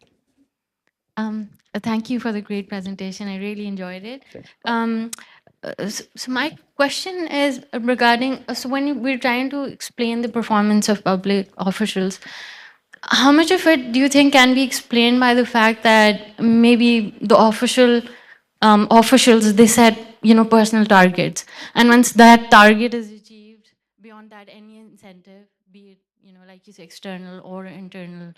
Speaker 3: Thank you for the great presentation. I really enjoyed it. So my question is regarding, so when we're trying to explain the performance of public officials, how much of it do you think can be explained by the fact that maybe the officials, they set, personal targets, and once that target is achieved, beyond that, any incentive, be it, like you say, external or internal,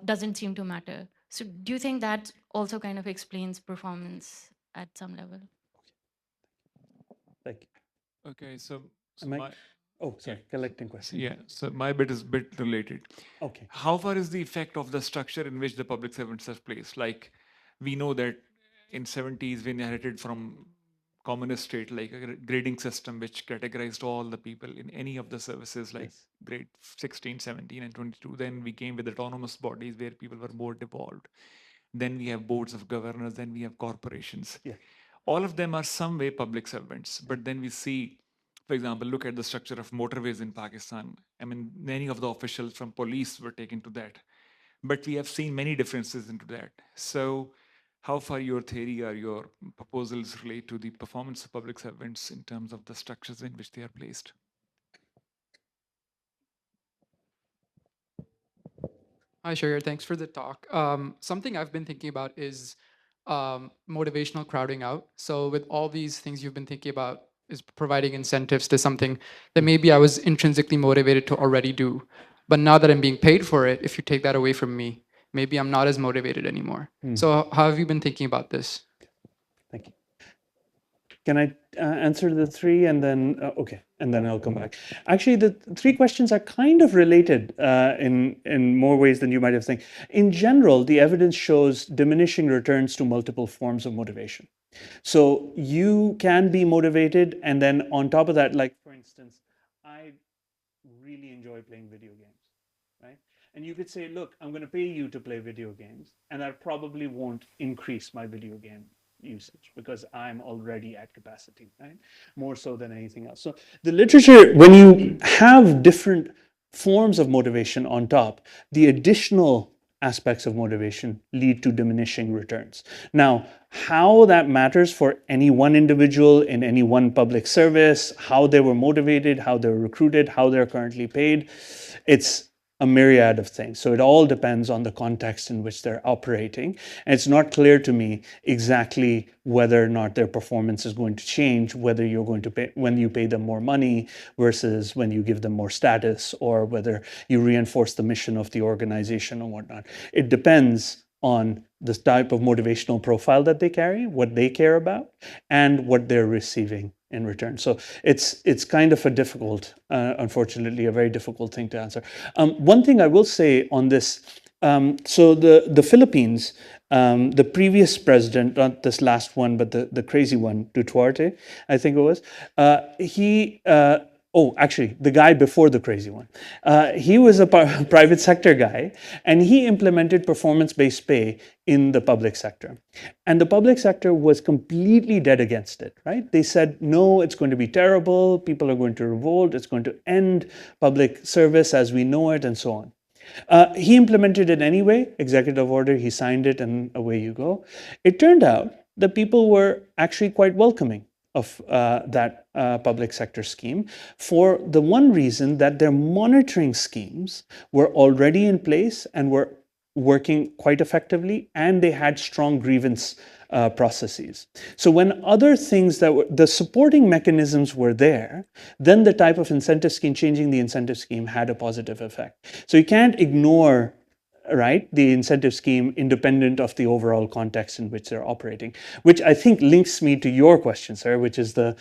Speaker 3: doesn't seem to matter. So do you think that also kind of explains performance at some level?
Speaker 2: like,
Speaker 4: Okay, so
Speaker 2: am I?
Speaker 4: my
Speaker 2: Oh, sorry, collecting questions.
Speaker 4: yeah, so my bit is bit related.
Speaker 2: Okay.
Speaker 4: How far is the effect of the structure in which the public servants are placed? Like, we know that in 70s we inherited from communist state like a grading system which categorized all the people in any of the services like
Speaker 2: Yes.
Speaker 4: grade 16, 17, and 22. Then we came with autonomous bodies where people were more devolved. Then we have boards of governors. Then we have corporations.
Speaker 2: Yeah.
Speaker 4: All of them are some way public servants. But then we see, for example, look at the structure of motorways in Pakistan. I mean, many of the officials from police were taken to that. But we have seen many differences into that. So how far your theory or your proposals relate to the performance of public servants in terms of the structures in which they are placed?
Speaker 5: Hi, Sheheryar. Thanks for the talk. Something I've been thinking about is motivational crowding out. So with all these things you've been thinking about is providing incentives to something that maybe I was intrinsically motivated to already do. But now that I'm being paid for it, if you take that away from me, maybe I'm not as motivated anymore. So how have you been thinking about this?
Speaker 2: Thank you. Can I answer the three and then, okay, and then I'll come back. Actually, the three questions are kind of related in more ways than you might have think. In general, the evidence shows diminishing returns to multiple forms of motivation. So you can be motivated, and then on top of that, like for instance, I really enjoy playing video games, right? And you could say, look, I'm going to pay you to play video games, and that probably won't increase my video game usage because I'm already at capacity, right? More so than anything else. So the literature, when you have different forms of motivation on top, the additional aspects of motivation lead to diminishing returns. Now, how that matters for any one individual in any one public service, how they were motivated, how they were recruited, how they're currently paid, it's a myriad of things. So it all depends on the context in which they're operating. And it's not clear to me exactly whether or not their performance is going to change, whether you're going to pay when you pay them more money versus when you give them more status, or whether you reinforce the mission of the organization or whatnot. It depends on the type of motivational profile that they carry, what they care about, and what they're receiving in return. So it's kind of a difficult, unfortunately, a very difficult thing to answer. One thing I will say on this, so the Philippines, the previous president, not this last one, but the crazy one, Duterte, I think it was, he. Oh, actually, the guy before the crazy one. He was a private sector guy, and he implemented performance-based pay in the public sector. And the public sector was completely dead against it, right? They said, no, it's going to be terrible. People are going to revolt. It's going to end public service as we know it, and so on. He implemented it anyway, executive order, he signed it, and away you go. It turned out that people were actually quite welcoming of that public sector scheme for the one reason that their monitoring schemes were already in place and were working quite effectively, and they had strong grievance processes. So when other things that were, the supporting mechanisms were there, then the type of incentive scheme, changing the incentive scheme, had a positive effect. So you can't ignore, right, the incentive scheme independent of the overall context in which they're operating, which I think links me to your question, sir, which is the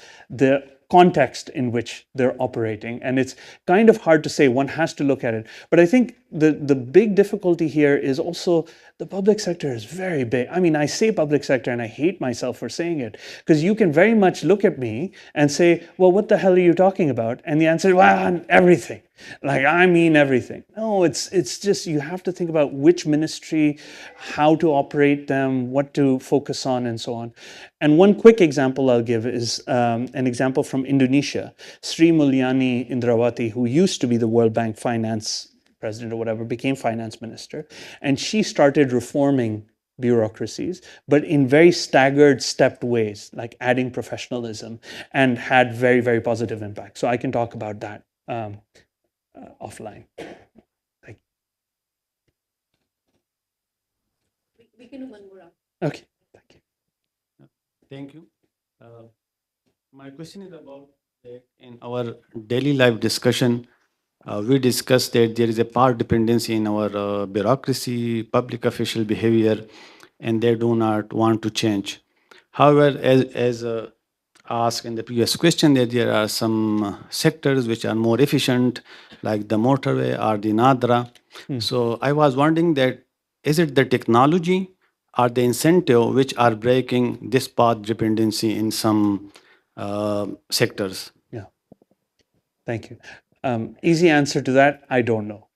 Speaker 2: context in which they're operating. And it's kind of hard to say. One has to look at it. But I think the big difficulty here is also the public sector is very big. I mean, I say public sector and I hate myself for saying it, because you can very much look at me and say, well, what the hell are you talking about? And the answer is, well, everything. Like, I mean everything. No, it's just, you have to think about which ministry, how to operate them, what to focus on, and so on. And one quick example I'll give is an example from Indonesia. Sri Mulyani Indrawati, who used to be the World Bank finance president or whatever, became finance minister. And she started reforming bureaucracies, but in very staggered, stepped ways, like adding professionalism, and had very, very positive impact. So I can talk about that offline. Thank you.
Speaker 1: We can do one more round.
Speaker 2: Okay, thank you.
Speaker 6: Thank you. My question is about that in our daily life discussion, we discussed that there is a power dependency in our bureaucracy, public official behavior, and they do not want to change. However, as asked in the previous question, that there are some sectors which are more efficient, like the motorway or the Nadra. So I was wondering that, is it the technology or the incentive which are breaking this path dependency in some sectors?
Speaker 2: Yeah, thank you. Easy answer to that, I don't know.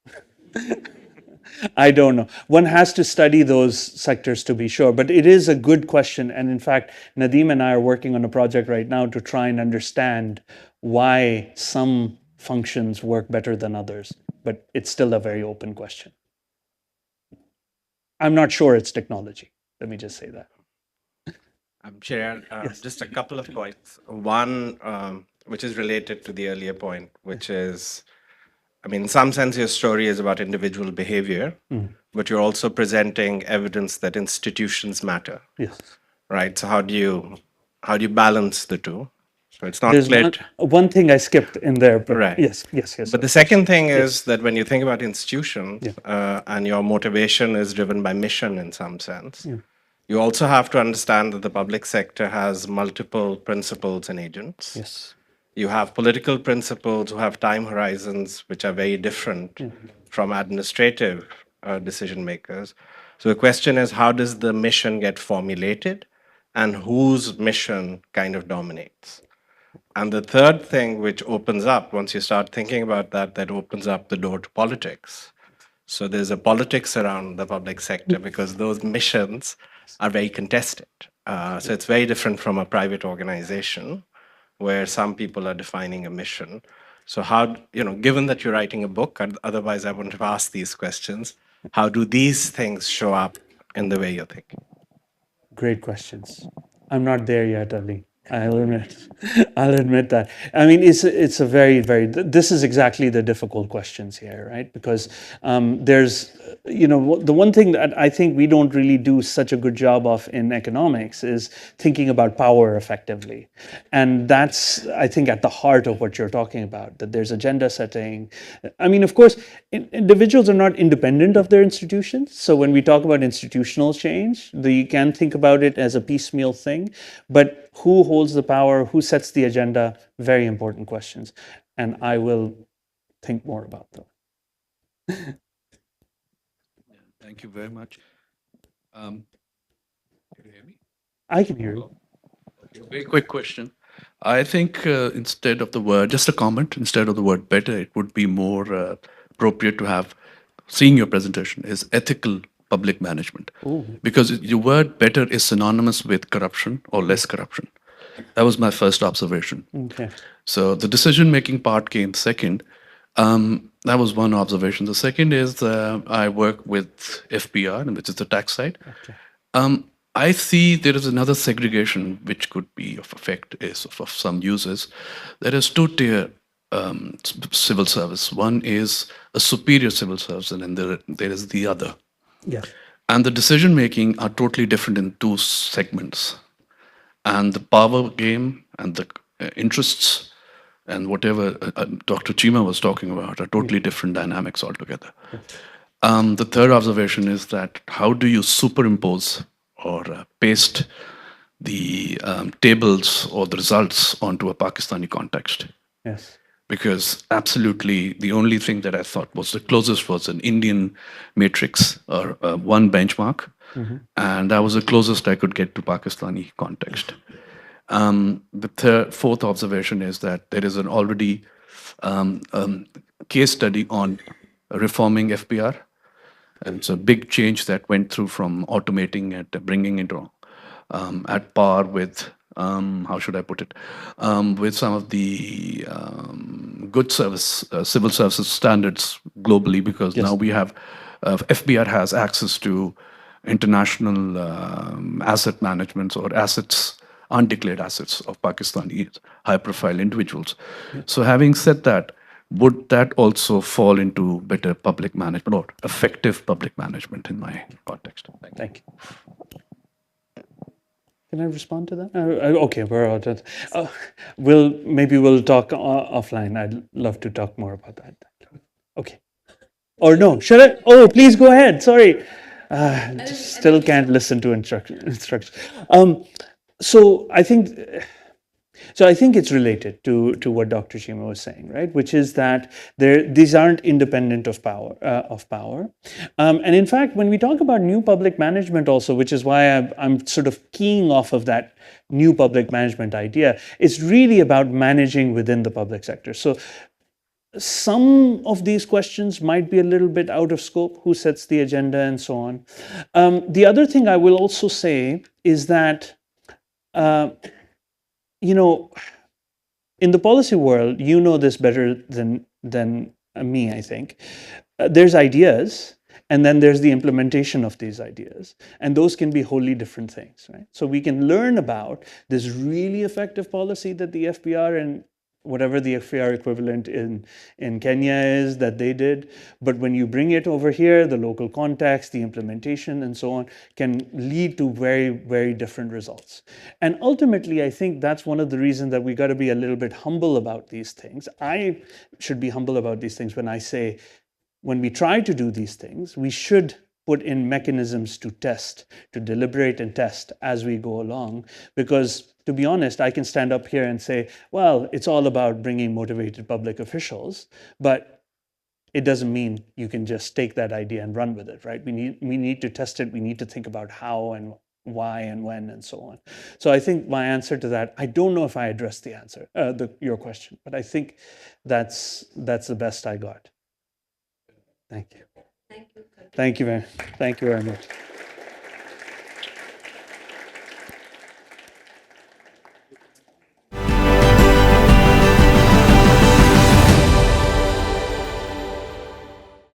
Speaker 2: I don't know. One has to study those sectors to be sure, but it is a good question. And in fact, Nadeem and I are working on a project right now to try and understand why some functions work better than others, but it's still a very open question. I'm not sure it's technology. Let me just say that.
Speaker 7: Sheheryar, just a couple of points. One, which is related to the earlier point, which is, I mean, in some sense, your story is about individual behavior, but you're also presenting evidence that institutions matter,
Speaker 2: Yes.
Speaker 7: right? So how do you balance the two? So it's not
Speaker 2: There's
Speaker 7: clear.
Speaker 2: one thing I skipped in there, but
Speaker 7: Right.
Speaker 2: yes.
Speaker 7: But the second thing is that when you think about institutions and your motivation is driven by mission in some sense, you also have to understand that the public sector has multiple principals and agents.
Speaker 2: Yes.
Speaker 7: You have political principals who have time horizons which are very different from administrative decision makers. So the question is, how does the mission get formulated and whose mission kind of dominates? And the third thing which opens up, once you start thinking about that, that opens up the door to politics. So there's a politics around the public sector because those missions are very contested. So it's very different from a private organization where some people are defining a mission. So how, given that you're writing a book, otherwise I wouldn't have asked these questions, how do these things show up in the way you're thinking?
Speaker 2: Great questions. I'm not there yet, Ali. I'll admit that. I mean, it's a very, very, this is exactly the difficult questions here, right? Because there's, the one thing that I think we don't really do such a good job of in economics is thinking about power effectively. And that's, I think, at the heart of what you're talking about, that there's agenda setting. I mean, of course, individuals are not independent of their institutions. So when we talk about institutional change, you can think about it as a piecemeal thing, but who holds the power, who sets the agenda, very important questions. And I will think more about them.
Speaker 8: Thank you very much. Can you hear me?
Speaker 2: I can hear you.
Speaker 8: Okay, very quick question. I think instead of the word, just a comment, instead of the word better, it would be more appropriate to have, seeing your presentation, is ethical public management. Because your word better is synonymous with corruption or less corruption. That was my first observation.
Speaker 2: Okay.
Speaker 8: So the decision-making part came second. That was one observation. The second is I work with FPR, which is the tax side.
Speaker 2: Okay.
Speaker 8: I see there is another segregation which could be of effect is of some users. There is two-tier civil service. One is a superior civil service, and then there is the other.
Speaker 2: Yeah.
Speaker 8: And the decision-making are totally different in two segments. And the power game and the interests and whatever Dr. Chima was talking about are totally different dynamics altogether. The third observation is that how do you superimpose or paste the tables or the results onto a Pakistani context.
Speaker 2: Yes.
Speaker 8: Because absolutely the only thing that I thought was the closest was an Indian matrix or one benchmark, and that was the closest I could get to Pakistani context. The fourth observation is that there is an already case study on reforming FPR. And it's a big change that went through from automating and bringing it at par with, how should I put it, with some of the good civil services standards globally, because now we have, FBR has access to international asset management or assets, undeclared assets of Pakistani high-profile individuals. So having said that, would that also fall into better public management or effective public management in my context?
Speaker 2: Thank you. Can I respond to that? Okay, we're out. Maybe we'll talk offline. I'd love to talk more about that. Okay. Or no, should I? Oh, please go ahead. Sorry. Still can't listen to instructions. So I think it's related to what Dr. Chima was saying, right? Which is that these aren't independent of power. And in fact, when we talk about new public management also, which is why I'm sort of keying off of that new public management idea, it's really about managing within the public sector. So some of these questions might be a little bit out of scope, who sets the agenda and so on. The other thing I will also say is that, in the policy world, you know this better than me, I think. There's ideas, and then there's the implementation of these ideas. And those can be wholly different things, right? So we can learn about this really effective policy that the FBR and whatever the FBR equivalent in Kenya is that they did. But when you bring it over here, the local context, the implementation, and so on, can lead to very, very different results. And ultimately, I think that's one of the reasons that we got to be a little bit humble about these things. I should be humble about these things when I say, when we try to do these things, we should put in mechanisms to test, to deliberate and test as we go along. Because to be honest, I can stand up here and say, well, it's all about bringing motivated public officials, but it doesn't mean you can just take that idea and run with it, right? We need to test it. We need to think about how and why and when and so on. So I think my answer to that, I don't know if I addressed the answer, your question, but I think that's the best I got. Thank you. Thank you very much.